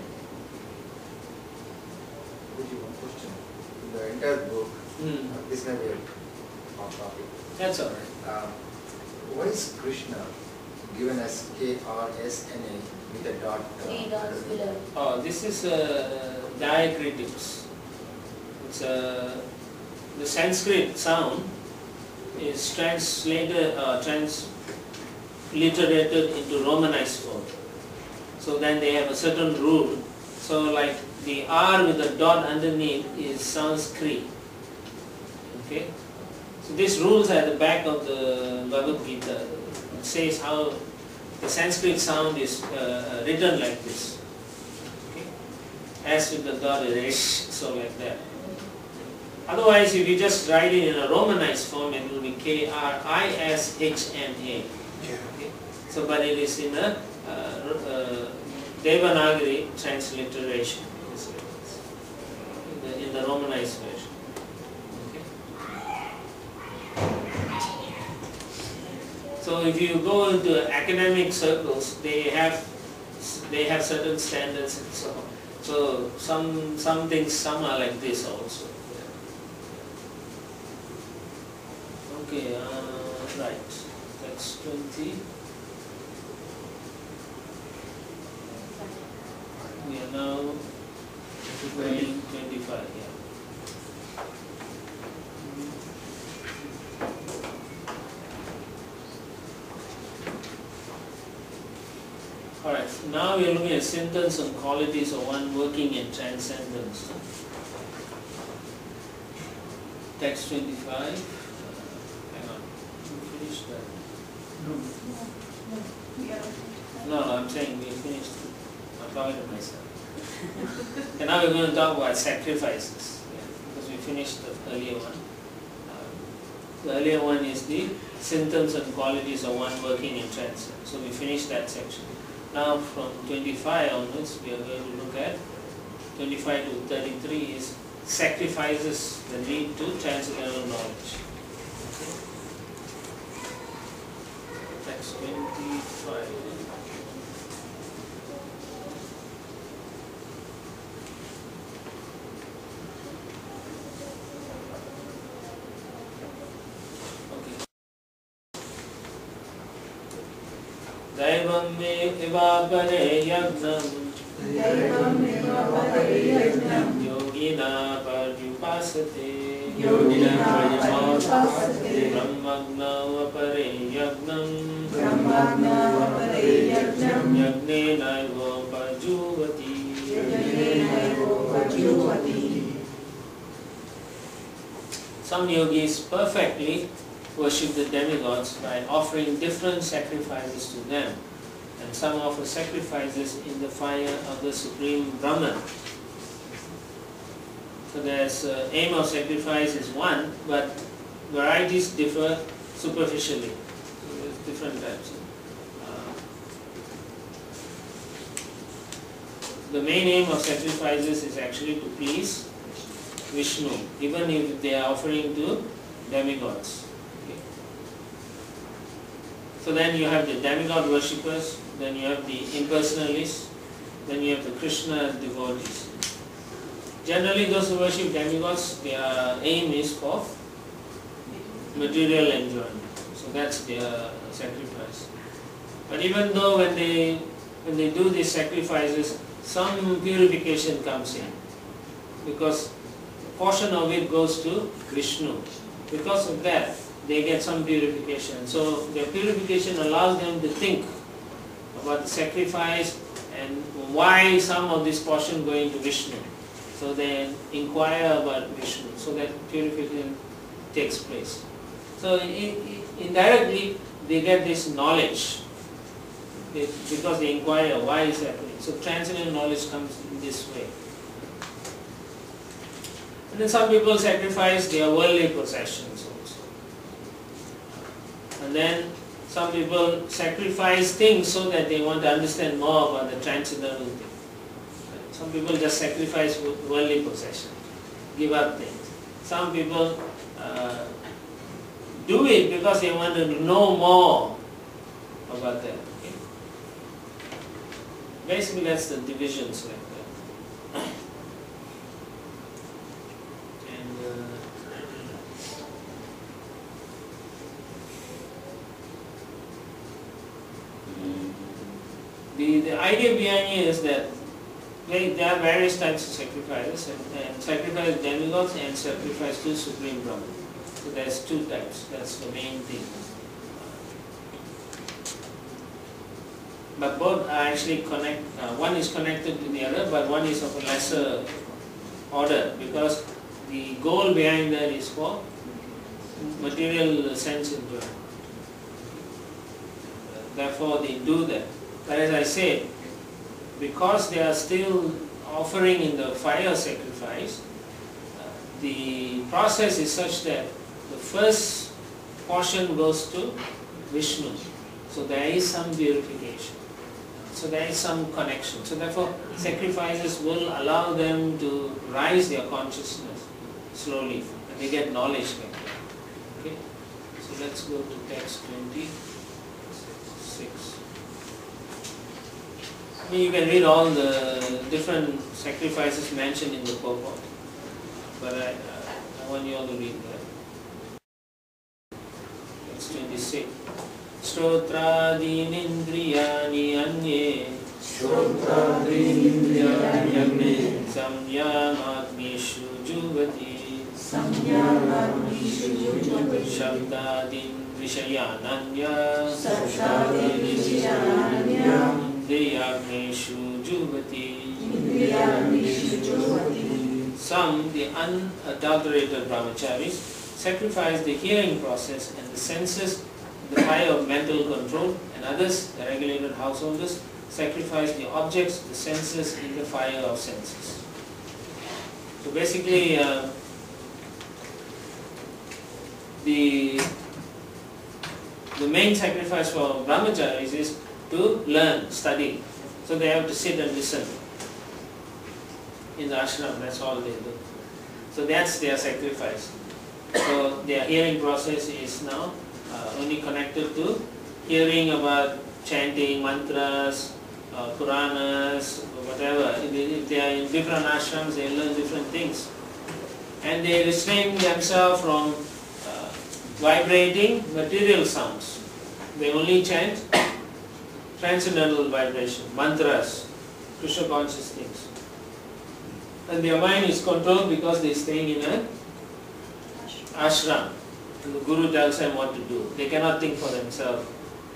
One question. In the entire book, this may be off topic. That's all right. Why is Krishna given as K-R-S-N-A with a dot? Three dots below. Oh, this is diacritics. It's the Sanskrit sound is transliterated into Romanized form. So then they have a certain rule. So like the R with the dot underneath is Sanskrit. Okay? So these rules are at the back of the Bhagavad-Gita. It says how the Sanskrit sound is written like this. Okay? S with the dot is ish, so like that. Otherwise, if you just write it in a Romanized form, it will be Krishna. Okay? So, but it is in a Devanagari transliteration in the Romanized version. Okay. So if you go into academic circles, they have certain standards and so on. So some things, some are like this also. Okay, right. That's 20. We are now going 25. Yeah. Alright, now we are looking at symptoms and qualities of one working in transcendence. Text 25. Hang on, we finished that. No, I'm saying we finished. I'm talking to myself. And now we're going to talk about sacrifices, because we finished the earlier one. The earlier one is the symptoms and qualities of one working in transcendence. So we finished that section. Now from 25 onwards, we are going to look at 25 to 33 is sacrifices that lead to transcendental knowledge. Text 25. Daivam me evapare yagnam yogina paryupasate brahmagna vapare yagnam yagne naiva pajuvati. Some yogis perfectly worship the demigods by offering different sacrifices to them, and some offer sacrifices in the fire of the Supreme Brahman. So there's aim of sacrifice is one, but varieties differ superficially. So there's different types. The main aim of sacrifices is actually to please Vishnu, even if they are offering to demigods. So then you have the demigod worshippers, then you have the impersonalists, then you have the Krishna devotees. Generally those who worship demigods, their aim is for material enjoyment. So that's their sacrifice. But even though when they do these sacrifices, some purification comes in, because a portion of it goes to Vishnu. Because of that, they get some purification. So their purification allows them to think about the sacrifice and why some of this portion going to Vishnu. So they inquire about Vishnu, so that purification takes place. So indirectly they get this knowledge because they inquire why is happening. So transcendental knowledge comes in this way. And then some people sacrifice their worldly possessions also. And then some people sacrifice things so that they want to understand more about the transcendental thing. Some people just sacrifice worldly possessions, give up things. Some people do it because they want to know more about that. Okay? Basically that's the divisions like that. The idea behind it is that there are various types of sacrifices, and sacrifice demigods and sacrifice to Supreme Brahman. So there's two types, that's the main thing. But both are actually one is connected to the other, but one is of a lesser order, because the goal behind that is for material sense enjoyment. Therefore they do that. But as I said, because they are still offering in the fire sacrifice, the process is such that the first portion goes to Vishnu. So there is some purification. So there is some connection. So therefore sacrifices will allow them to rise their consciousness slowly and they get knowledge like that. Okay? So let's go to text 26. I mean, you can read all the different sacrifices mentioned in the purport, but I want you all to read that. Text 26. Shrotraadinindriyani anye samyamatmishu juvati shabdadin vishayananya indriyagneshu juvati. Some, the unadulterated brahmacharis, sacrifice the hearing process and the senses, the fire of mental control, and others, the regulated householders, sacrifice the objects, the senses, in the fire of senses. So basically, the main sacrifice for brahmacharis is to learn, study. So they have to sit and listen in the ashram, that's all they do. So that's their sacrifice. So their hearing process is now only connected to hearing about chanting, mantras, Puranas, whatever. If they are in different ashrams, they learn different things. And they restrain themselves from vibrating material sounds. They only chant transcendental vibration, mantras, Krishna conscious things. And their mind is controlled because they are staying in an ashram. And the Guru tells them what to do. They cannot think for themselves,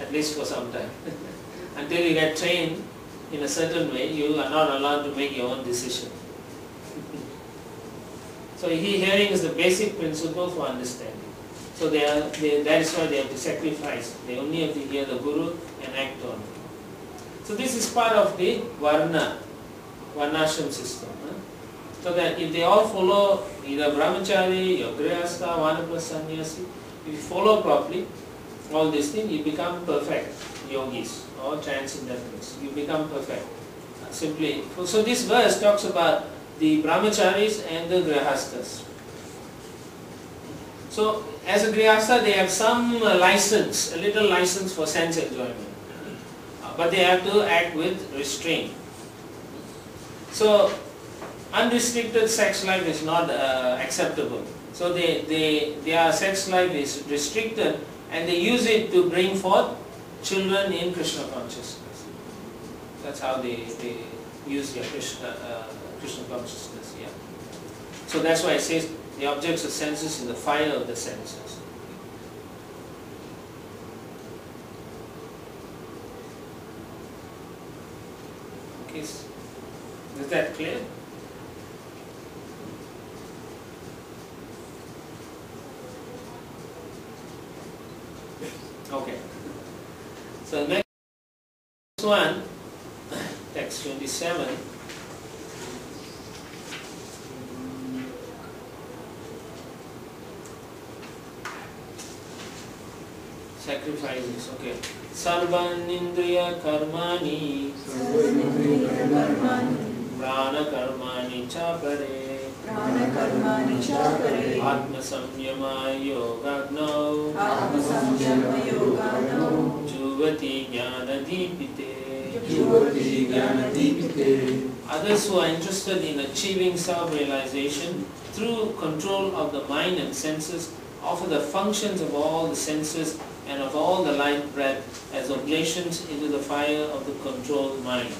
at least for some time. Until you get trained in a certain way, you are not allowed to make your own decision. So hearing is the basic principle for understanding. So that is why they have to sacrifice. They only have to hear the Guru and act on it. So this is part of the Varnashram system. So that if they all follow either brahmachari or grihastha, vanaprastha, sannyasi, if you follow properly all these things, you become perfect yogis or transcendentalists. You become perfect. Simply. So this verse talks about the brahmacharis and the grihasthas. So as a grihastha, they have some license, a little license for sense enjoyment. But they have to act with restraint. So unrestricted sex life is not acceptable. So their sex life is restricted and they use it to bring forth children in Krishna consciousness. That's how they use their Krishna consciousness. Yeah. So that's why it says the objects of senses in the fire of the senses. Okay, is that clear? Okay. So next one, text 27. Sacrifices, okay. Sarvan indriya karmani prana karmani chapare atma samyama yogagnau juvati jnana dipite. Others who are interested in achieving self-realization through control of the mind and senses offer the functions of all the senses and of all the light breath as oblations into the fire of the controlled mind.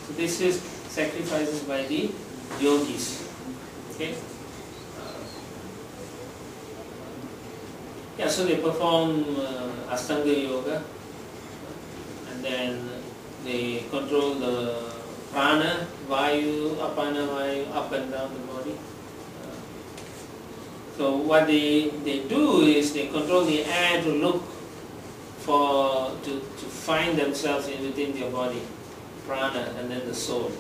So this is sacrifices by the yogis. Okay? Yeah, so they perform Astanga yoga and then they control the prana, vayu, apana vayu, up and down the body. So what they do is they control the air to look to find themselves within their body, prana and then the soul.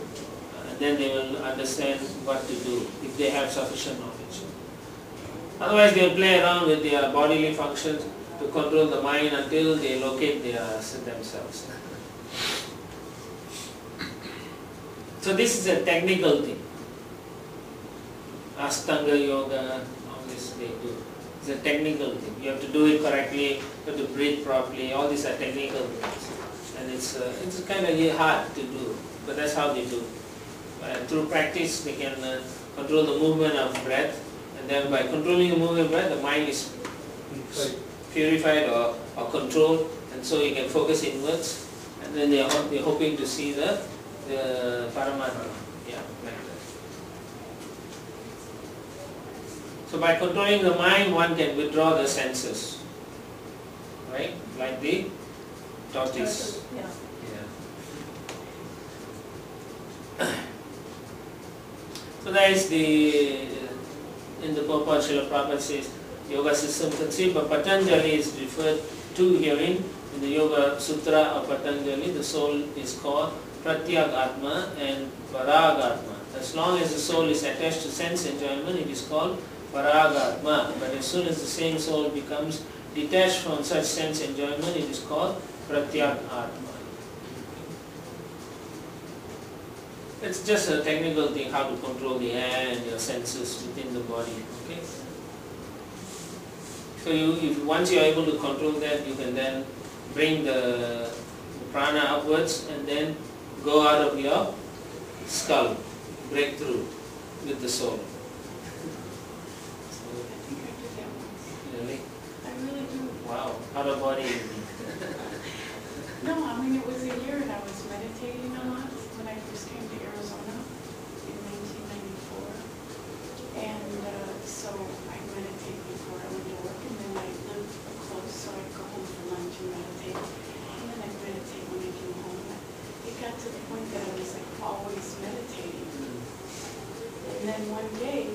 And then they will understand what to do if they have sufficient knowledge. Otherwise they will play around with their bodily functions to control the mind until they locate themselves. So this is a technical thing. Ashtanga yoga, all this they do. It's a technical thing. You have to do it correctly, you have to breathe properly, all these are technical things. And it's kind of hard to do, but that's how they do. Through practice they can control the movement of breath, and then by controlling the movement of breath, the mind is purified or controlled, and so you can focus inwards, and then they're hoping to see the Paramatma. Yeah, like that. So by controlling the mind, one can withdraw the senses, right? Like the tortoise. Yeah. Yeah. So that is in the purport, Srila Prabhupada says, yoga system conceived, but Patanjali is referred to herein in the Yoga Sutra of Patanjali. The soul is called Pratyagatma and Varagatma. As long as the soul is attached to sense enjoyment, it is called Varagatma. But as soon as the same soul becomes detached from such sense enjoyment, it is called Pratyagatma. It's just a technical thing, how to control the air and your senses within the body. Okay. So once you are able to control that, you can then bring the prana upwards and then go out of your skull, break through with the soul. Really? I really do. Wow, out of body. No, I mean, it was a year and I was meditating a lot when I first came to Arizona in 1994. And so I meditate before I went to work, and then I lived close, so I'd go home for lunch and meditate. And then I'd meditate when I came home. It got to the point that I was like always meditating. And then one day,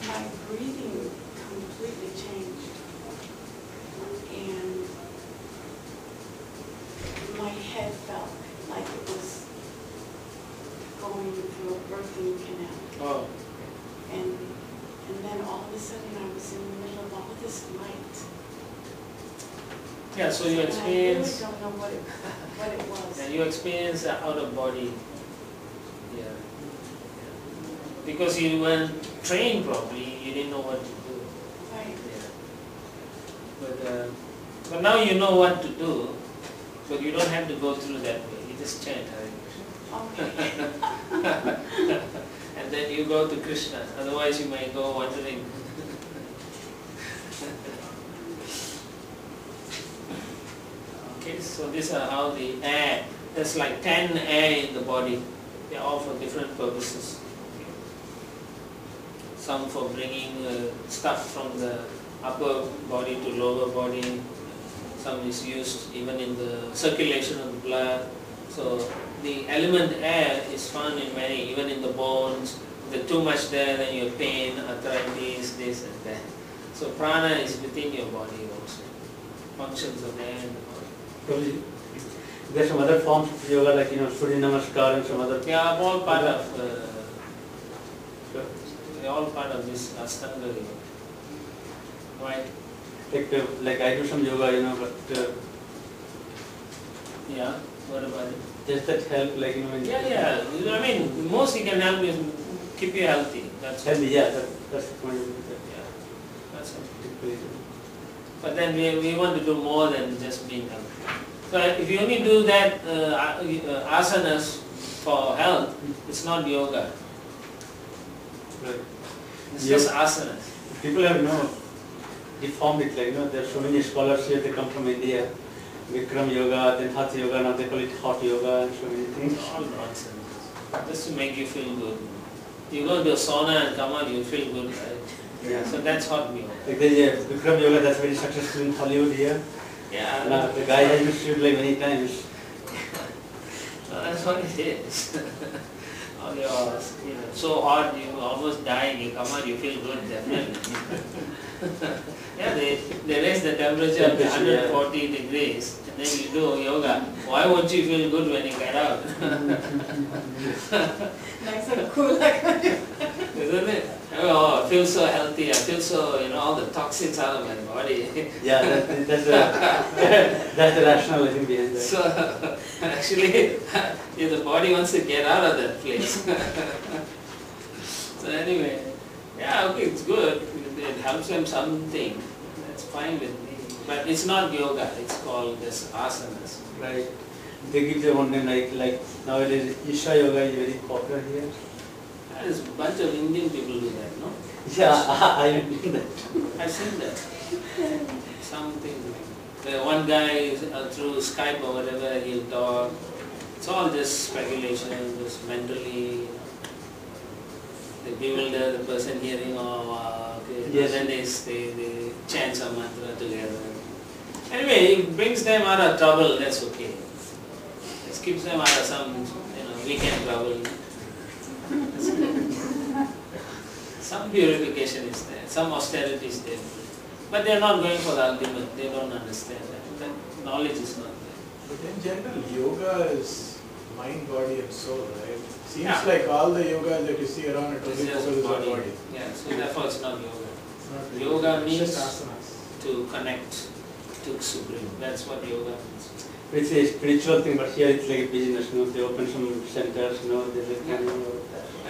my breathing completely changed. And my head felt like it was going through a birthing canal. Oh. And then all of a sudden I was in the middle of all this light. Yeah, so you And experience. I really don't know what it was. And you experience the out of body. Yeah. Because you weren't trained properly, you didn't know what to do. Right. Yeah. But now you know what to do, so you don't have to go through that way. You just chant Hare Krishna. Okay. And then you go to Krishna, otherwise you might go wandering. Okay, so these are how the air, there's like 10 air in the body. They are all for different purposes. Some for bringing stuff from the upper body to lower body. Some is used even in the circulation of the blood. So the element air is found in many, even in the bones. If there's too much there, then you have pain, arthritis, this and that. So prana is within your body also. Functions of air in the body. Probably there's some other forms of yoga like Surya Namaskar and some other. They are all part of. They are all part of this Ashtanga yoga. Right? Like I do some yoga, but Yeah. What about it? does that help? Like Yeah. I mean, most it can help is keep you healthy. That's healthy. Yeah, that's the point. Yeah. That's it. Yeah. But then we want to do more than just being healthy. So if you only do that asanas for health, it's not yoga. Right. It's just asanas. People have deformed it. Like there are so many scholars here. They come from India. Vikram yoga, then Hatha yoga. Now they call it hot yoga and so many things. All nonsense. Just to make you feel good. You go to a sauna and come out, you feel good, right? Yeah. So that's hot yoga. Like there's Vikram yoga that's very successful in Hollywood here. Yeah. Now the guy has been sued like many times. So that's what it is. All your, so hot, you almost dying, you come out, you feel good, definitely. Yeah, they raise the temperature up to 140 degrees, and then you do yoga. Why won't you feel good when you get out? Nice and cool. Isn't it? Oh, feel so healthy, I feel so, all the toxins out of my body. Yeah, that's the rationalizing behind that. So, actually, the body wants to get out of that place. So anyway, yeah, okay, it's good. It helps them something. That's fine with me. But it's not yoga, it's called this asanas. Right. They give their own name, like nowadays Isha Yoga is very popular here. There's a bunch of Indian people do that, no? Yeah, I know that. I've seen that. Something like the one guy through Skype or whatever, he'll talk. It's all just speculation, just mentally. They bewilder the person hearing, oh wow, okay. Yes. And then they chant some mantra together. Anyway, it brings them out of trouble, that's okay. It keeps them out of some weekend trouble. Some purification is there, some austerity is there. But they are not going for the ultimate, they don't understand that. That knowledge is not there. But in general, yoga is mind, body and soul, right? Seems Yeah. like all the yoga that you see around it It's only just focuses on body. body. Yeah, so therefore it's not yoga. It's not really Yoga it's means just asanas. to connect to Supreme. That's what yoga means. It's a spiritual thing, but here it's like a business. They open some centers. They like that.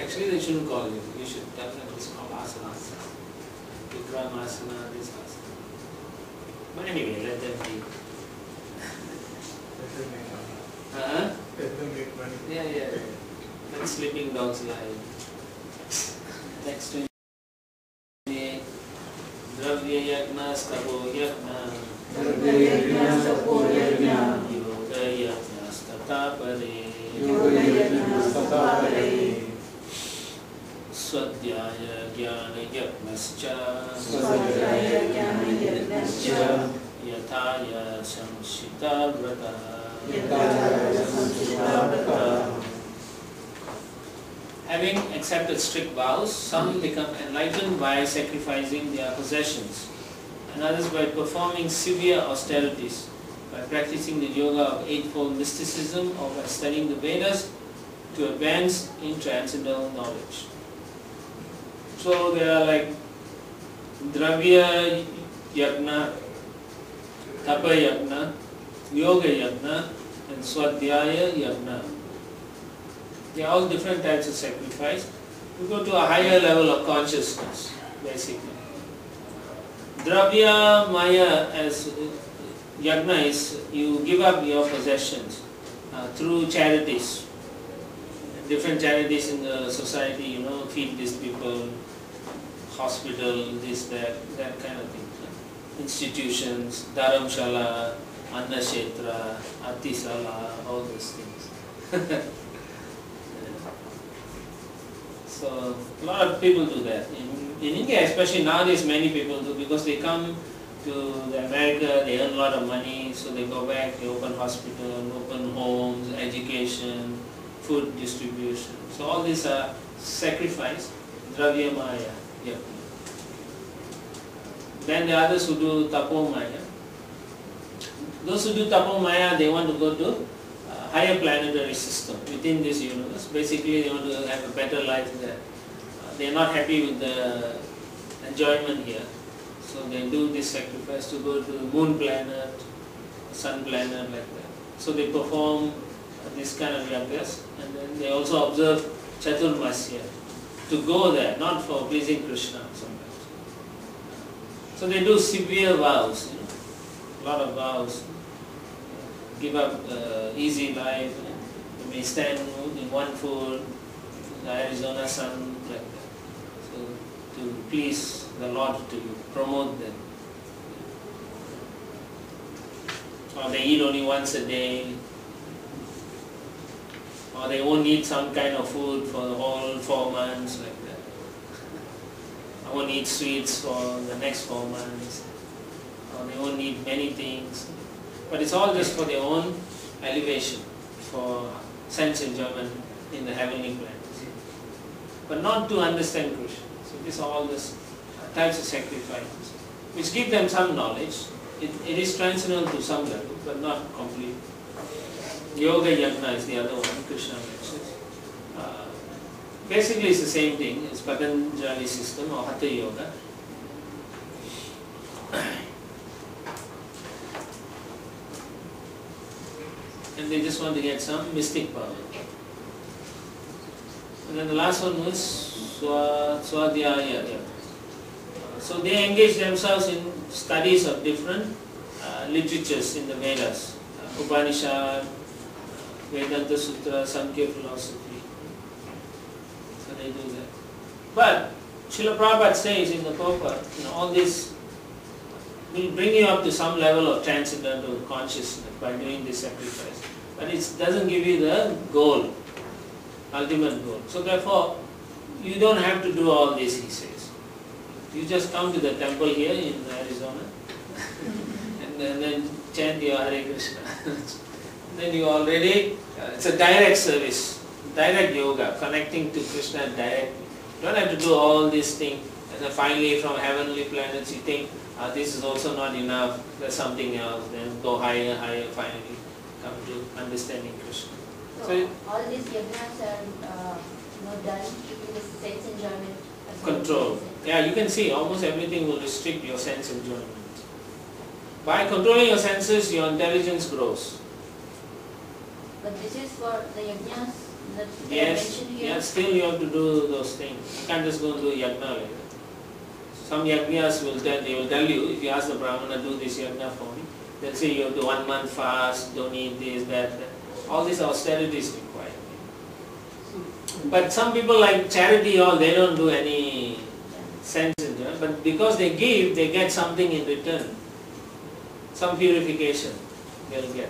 Actually, they shouldn't call you. You should definitely call asanas. Vikramasana, this asana. But anyway, let them be. Let them make money. Uh-huh. Let them make money. Yeah. Let sleeping dogs lie. Next to me, Dravya Yagna, Stapo Yagna, Yoga Yagna, Statapare, Swadhyaya Jnana Yagnascha, Yathaya Samshita Vrata. Having accepted strict vows, some become enlightened by sacrificing their possessions, and others by performing severe austerities, by practicing the yoga of eightfold mysticism, or by studying the Vedas to advance in transcendental knowledge. So they are like Dravya Yagna, Tapa Yagna, Yoga Yagna, and Swadhyaya Yagna. They are all different types of sacrifice. You go to a higher level of consciousness, basically. Dravya Maya as Yagna is you give up your possessions through charities. Different charities in the society, feed these people, hospital, this, that kind of thing. Institutions, Dharamshala, Annashetra, Atisala, all those things. So a lot of people do that. In India especially nowadays many people do, because they come to America, they earn a lot of money, so they go back, they open hospital, open homes, education, food distribution. So all these are sacrifice, Dravya Maya. Yeah. Then the others who do Tapo Maya. Those who do Tapo Maya, they want to go to higher planetary system within this universe. Basically they want to have a better life there. They are not happy with the enjoyment here. So they do this sacrifice to go to the moon planet, sun planet, like that. So they perform this kind of yagas, and then they also observe Chaturmasya to go there, not for pleasing Krishna sometimes. So they do severe vows, a lot of vows. Give up easy life, you may stand in one food, the Arizona sun, like that. So to please the Lord, to promote them. Or they eat only once a day, or they won't eat some kind of food for the whole 4 months, like that. I won't eat sweets for the next 4 months, or they won't eat many things. But it's all just for their own elevation, for sense enjoyment in the heavenly planets. But not to understand Krishna. So these are all these types of sacrifices, which give them some knowledge. It is transcendental to some level, but not complete. Yoga Yagna is the other one, Krishna mentions. Basically it's the same thing, it's Patanjali system or Hatha Yoga. And they just want to get some mystic power. And then the last one was Swadhyaya. So they engage themselves in studies of different literatures in the Vedas, Upanishad, Vedanta Sutra, Sankhya philosophy. So they do that. But Srila Prabhupada says in the purport, all this will bring you up to some level of transcendental consciousness by doing this sacrifice. But it doesn't give you the goal, ultimate goal. So therefore, you don't have to do all this, he says. You just come to the temple here in Arizona and then chant your Hare Krishna. Then you already, it's a direct service, direct yoga, connecting to Krishna directly. You don't have to do all these things, and then finally from heavenly planets you think, this is also not enough, there's something else, then go higher, finally come to understanding Krishna. So all these yajnas are done keeping the sense enjoyment control. Yeah, you can see almost everything will restrict your sense enjoyment. By controlling your senses, your intelligence grows. But this is for the yajnas that they Yes, mentioned here? yes, still you have to do those things. You can't just go and do yajna like that. Some yajnas will tell you, if you ask the Brahmana, do this yajna for me, they'll say you have to 1 month fast, don't eat this, that. All this austerity is required. But some people like charity, they don't do any sense enjoyment, but because they give, they get something in return. Some purification they'll get.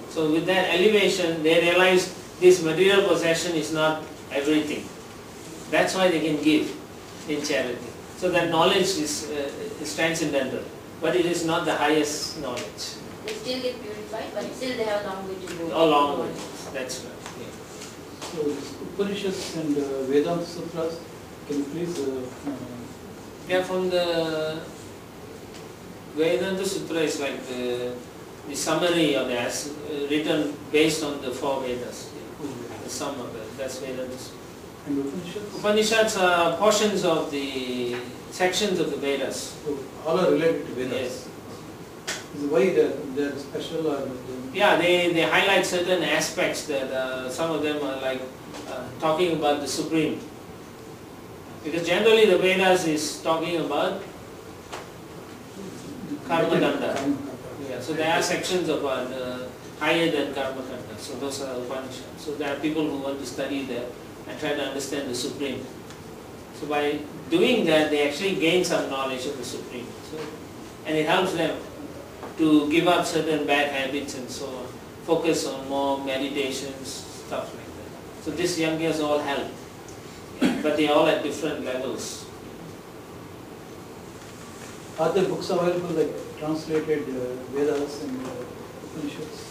So with that elevation, they realize this material possession is not everything. That's why they can give in charity. So that knowledge is transcendental, but it is not the highest knowledge. They still get purified, but still they have a long way to go. A long way, that's right. Yeah. So Upanishads and Vedanta Sutras, can you please... Yeah, from the Vedanta Sutra is like the summary of that, written based on the 4 Vedas. The sum of it, that's Vedanta Sutra. And Upanishads? Upanishads are portions of the sections of the Vedas. So all are related to Vedas? Yes. Why they're special or... Yeah, they highlight certain aspects that some of them are like talking about the Supreme. Because generally the Vedas is talking about Karma Kanda. Yeah, so there are sections about higher than Karma Kanda. So those are Upanishads. So there are people who want to study that and try to understand the Supreme. So by doing that, they actually gain some knowledge of the Supreme. So, and it helps them to give up certain bad habits and so on. Focus on more meditations, stuff like that. So these yajnas all help. But they are all at different levels. Are there books available like translated Vedas and Upanishads?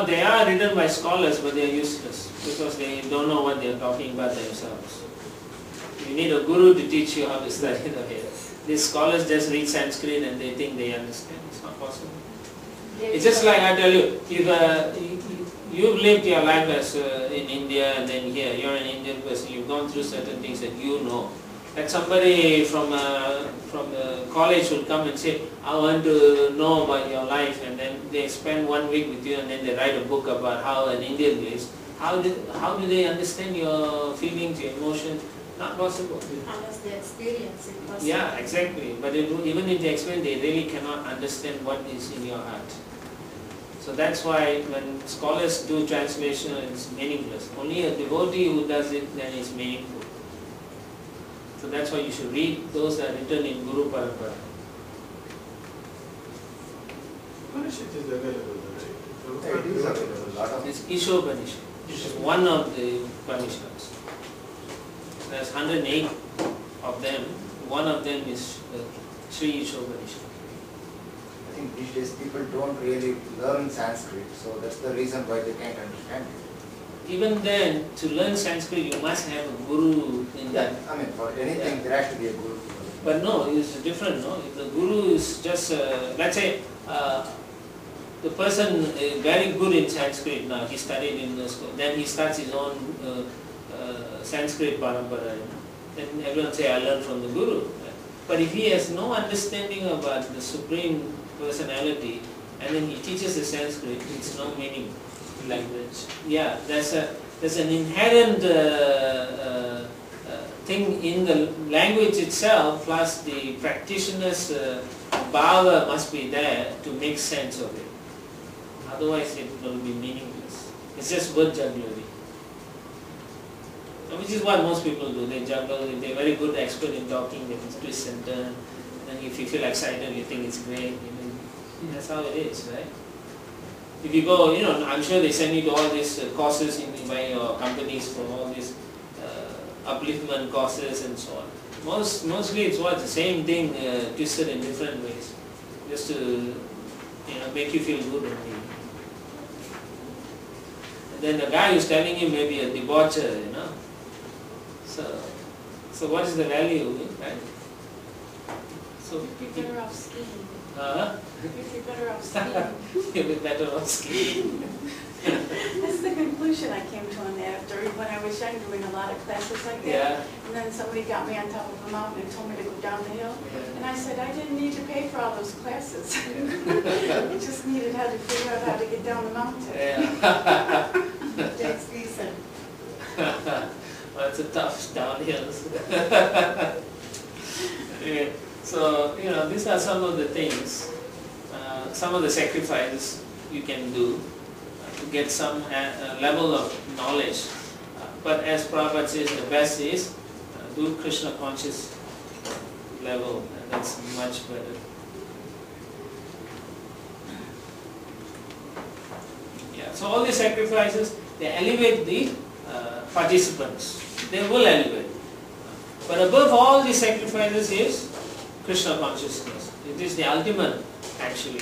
They are written by scholars, but they are useless because they don't know what they are talking about themselves. You need a guru to teach you how to study the Vedas. These scholars just read Sanskrit and they think they understand. It's not possible. It's just like I tell you, if you've lived your life as in India and then here, you're an Indian person, you've gone through certain things that you know. Like somebody from the college will come and say, I want to know about your life, and then they spend 1 week with you and then they write a book about how an Indian lives. How do they understand your feelings, your emotions? Not possible. Unless they experience it personally. Yeah, exactly. But even if they explain, they really cannot understand what is in your heart. So that's why when scholars do translation, it's meaningless. Only a devotee who does it, then it's meaningful. So that's why you should read those that are written in Guru Parampara. Upanishad is available, right? Yeah, it is available. Lot of It's Ishopanishad. It's one of the Upanishads. There's 108 of them. One of them is Sri Ishopanishad. I think these days people don't really learn Sanskrit, so that's the reason why they can't understand it. Even then, to learn Sanskrit, you must have a guru in that. I mean, for anything there has to be a guru. But no, it's different, no? If the guru is just, let's say, the person is very good in Sanskrit now, he studied in the school, then he starts his own Sanskrit parampara, then everyone say I learned from the Guru. Right? But if he has no understanding about the Supreme Personality and then he teaches the Sanskrit, it's no meaning language. Yeah, there's an inherent thing in the language itself, plus the practitioner's bhava must be there to make sense of it. Otherwise it will be meaningless. It's just word jugglery. Which is what most people do. They juggle, they're very good expert in talking, they can twist and turn, and then if you feel excited you think it's great. That's how it is, right? If you go, I'm sure they send you to all these courses by your companies for all these upliftment courses and so on. Mostly it's the same thing twisted in different ways, just to make you feel good only. And then the guy who's telling you may be a debaucher, So what is the value, right? So You'd be better off skiing. You'd be better off skiing. You'll be better off skiing. That's the conclusion I came to on that after when I was young doing a lot of classes like that. Yeah. And then somebody got me on top of a mountain and told me to go down the hill. Yeah. And I said I didn't need to pay for all those classes. I just needed how to figure out how to get down the mountain. Yeah. That's decent. Well, it's a tough downhill. Anyway, so these are some of the things, some of the sacrifices you can do to get some level of knowledge. But as Prabhupada says, the best is do Krishna conscious level, and that's much better. Yeah. So all these sacrifices, they elevate the participants. They will elevate. But above all these sacrifices is Krishna consciousness. It is the ultimate, actually.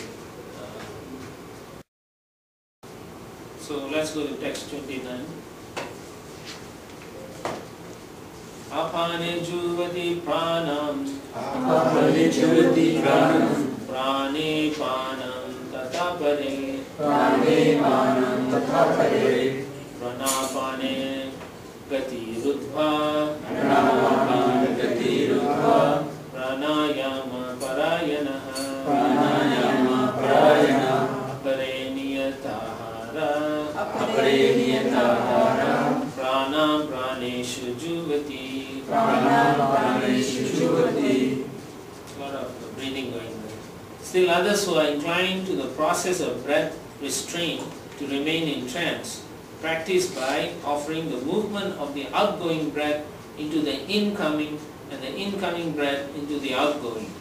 So let's go to text 29. Apane juvati pranam prane panam tatapare pranapane gati rudva pranayama parayanaha apareniyatahara pranam praneshu juvati. A lot of breathing going on. Still others who are inclined to the process of breath restraint to remain in trance practice by offering the movement of the outgoing breath into the incoming and the incoming breath into the outgoing,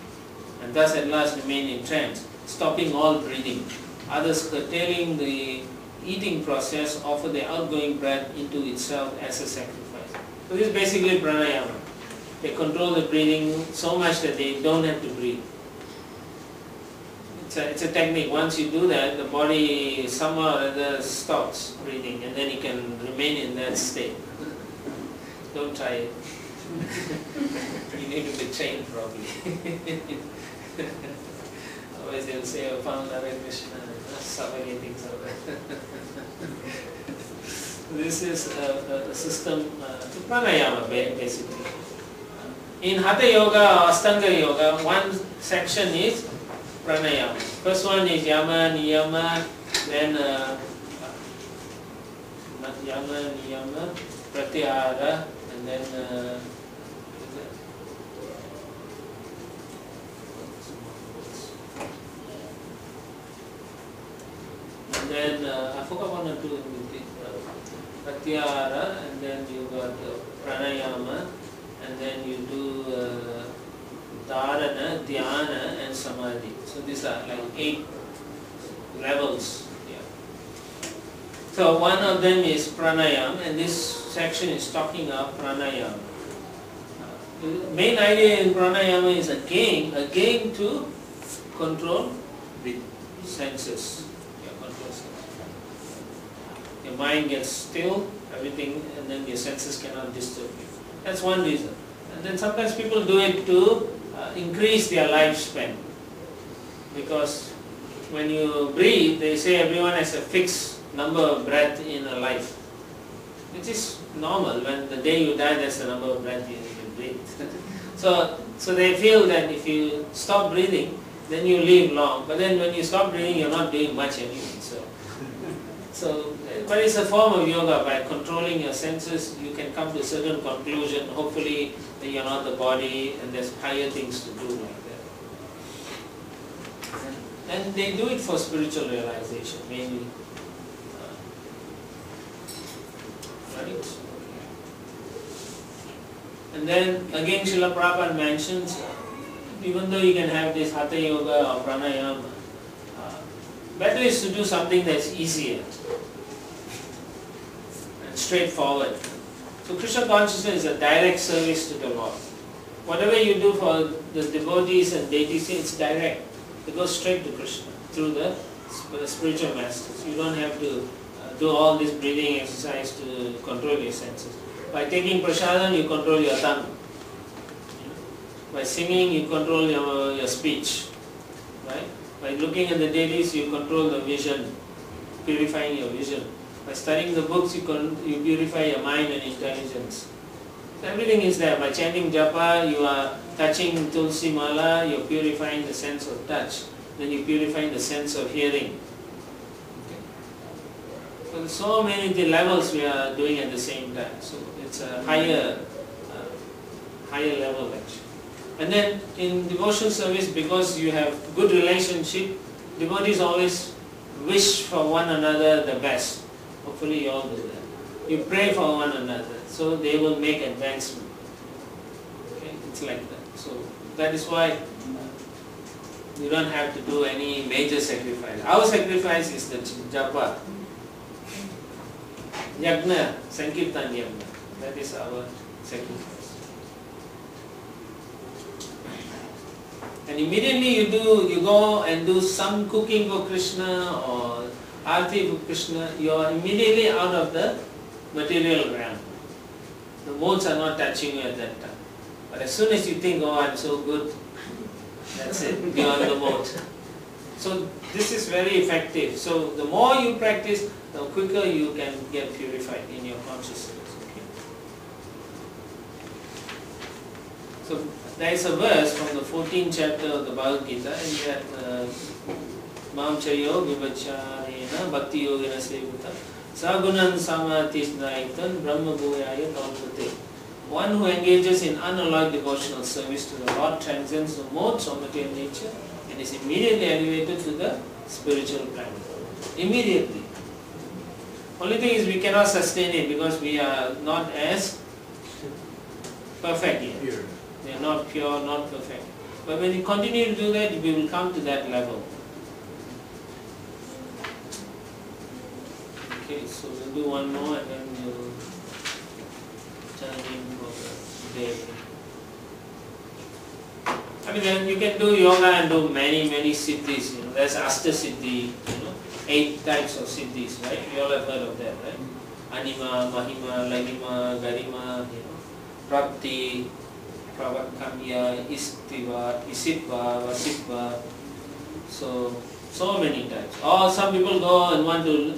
and thus at last remain in trance, stopping all breathing. Others curtailing the eating process offer the outgoing breath into itself as a sacrifice. So this is basically pranayama. They control the breathing so much that they don't have to breathe. It's a technique. Once you do that, the body somehow or other stops breathing and then you can remain in that state. Don't try it. You need to be trained properly. Otherwise they'll say, oh, found Hare Krishna, suffocating somewhere. This is a system to pranayama basically. In Hatha Yoga or Astanga Yoga, one section is pranayama. First one is yama, niyama, then yama, niyama, pratyahara, and then I forgot one or two in between. Pratyahara, and then you got pranayama, and then you do dharana, dhyana, and samadhi. So these are like 8 levels. Yeah. So one of them is pranayama, and this section is talking of pranayama. The main idea in pranayama is again to control the senses. Your mind gets still, everything, and then your senses cannot disturb you. That's one reason. And then sometimes people do it to increase their lifespan. Because when you breathe, they say everyone has a fixed number of breaths in a life. which is normal. When the day you die, that's the number of breaths you can breathe. So they feel that if you stop breathing, then you live long. But then when you stop breathing, you're not doing much anyway. But it's a form of yoga. By controlling your senses, you can come to a certain conclusion. Hopefully, that you're not the body, and there's higher things to do like that. And they do it for spiritual realization, mainly. Right? And then again, Srila Prabhupada mentions, even though you can have this Hatha Yoga or Pranayama, better is to do something that's easier and straightforward. So Krishna consciousness is a direct service to the Lord. Whatever you do for the devotees and deities, it's direct. It goes straight to Krishna through the spiritual masters. You don't have to do all this breathing exercise to control your senses. By taking prasadam, you control your tongue. By singing, you control your speech. Right? By looking at the deities, you control the vision, purifying your vision. By studying the books, you purify your mind and intelligence. So everything is there. By chanting japa, you are touching tulsi mala, you are purifying the sense of touch. Then you are purifying the sense of hearing. So there's so many levels we are doing at the same time. So it's a higher level actually. And then in devotional service, because you have good relationship, devotees always wish for one another the best. Hopefully you all do that. You pray for one another, so they will make advancement. Okay, it's like that. So that is why you don't have to do any major sacrifice. Our sacrifice is the japa, yagna, sankirtan yagna. That is our sacrifice. And immediately you go and do some cooking for Krishna or arati for Krishna, you are immediately out of the material realm. The modes are not touching you at that time. But as soon as you think, oh, I'm so good, that's it, beyond the mode. So this is very effective. So the more you practice, the quicker you can get purified in your consciousness. Okay? So there is a verse from the 14th chapter of the Bhagavad Gita, and that Mam chayo vibhacharena bhakti yogena sevita sagunan samatisnaitan brahma bhuyaya kalpate. One who engages in unalloyed devotional service to the Lord transcends the modes of material nature and is immediately elevated to the spiritual plane. Immediately. Only thing is we cannot sustain it because we are not as perfect yet. Pure. We are not pure, not perfect. But when you continue to do that, we will come to that level. Okay, so we'll do one more and then we'll turn in for the day. I mean, then you can do yoga and do many siddhis. You know, there's Asta Siddhi, 8 types of siddhis, right? We all have heard of that, right? Anima, Mahima, Lahima, Garima, Prapti, Pravakamya, Istiva, Isitva, Vasitva. So many types. Or some people go and want to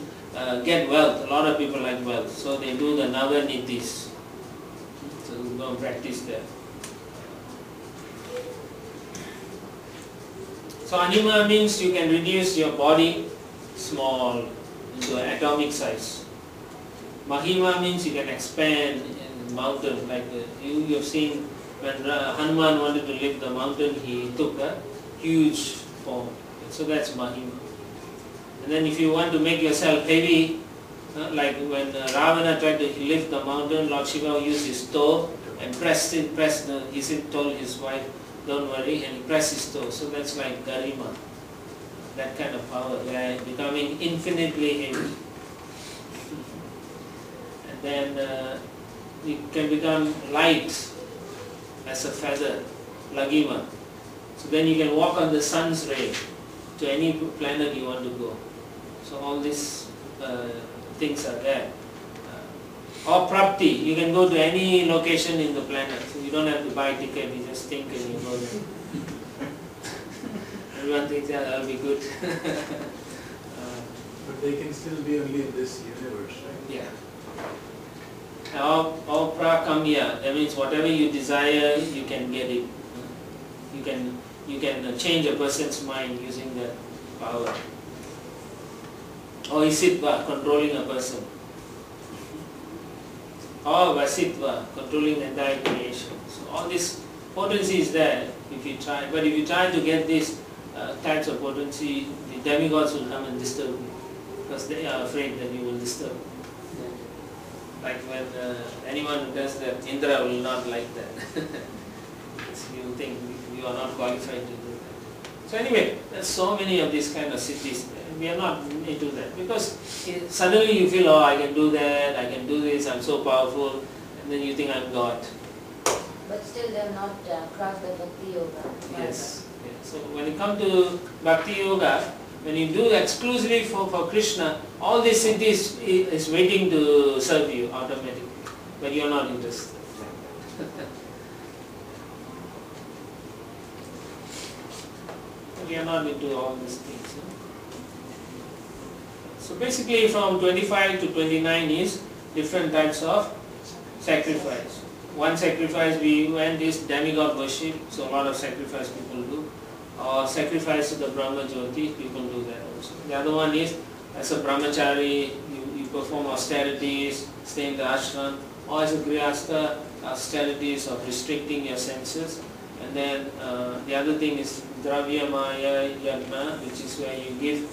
get wealth. A lot of people like wealth. So they do the Navanidhis. So go and practice that. So anima means you can reduce your body small into an atomic size. Mahima means you can expand in mountain, like you have seen when Hanuman wanted to lift the mountain, he took a huge form. So that's Mahima. And then if you want to make yourself heavy, like when Ravana tried to lift the mountain, Lord Shiva used his toe and he told his wife, don't worry, and he pressed his toe. So that's like Garima. That kind of power, where becoming infinitely heavy. And then you can become light as a feather, Lagima. So then you can walk on the sun's ray to any planet you want to go. So all these things are there. Or Prapti, you can go to any location in the planet. So you don't have to buy a ticket, you just think and you go there. Everyone thinks that will be good. But they can still be only in this universe, right? Yeah. Or prakamya, that means whatever you desire, you can get it. You can change a person's mind using that power. Or isitva, controlling a person. Or vasitva, controlling the entire creation. So all this potency is there if you try. But if you try to get these types of potency, the demigods will come and disturb you because they are afraid that you will disturb. Like when anyone who does that, Indra will not like that. So you think you are not qualified to do that. So anyway, there's so many of these kind of cities. We are not into that because suddenly you feel, oh, I can do that, I can do this, I'm so powerful, and then you think I'm God. But still they have not crossed the Bhakti Yoga. Yes. Yeah. So when you come to Bhakti Yoga, when you do exclusively for Krishna, all these cities is waiting to serve you automatically, but you are not interested. We are not into all these things. So basically from 25 to 29 is different types of sacrifice. One sacrifice we went is demigod worship, so a lot of sacrifice people do. Or sacrifice to the Brahma Jyoti, people do that also. The other one is as a brahmachari, you perform austerities, stay in the ashram, or as a grihastha, austerities of restricting your senses. And then the other thing is dravya maya yagna, which is where you give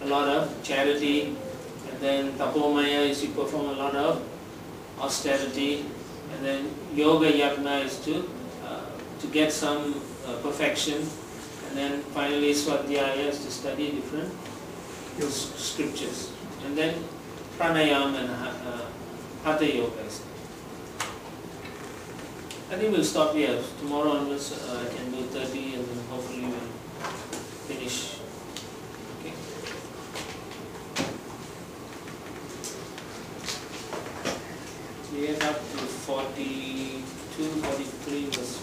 a lot of charity. And then tapomaya is you perform a lot of austerity. And then yoga yagna is to get some perfection. And then finally swadhyaya is to study different scriptures. And then pranayam and hatha yoga is. I think we'll stop here. Tomorrow onwards I can do 30 and then hopefully we'll finish. Okay. We are up to 42, 43 verse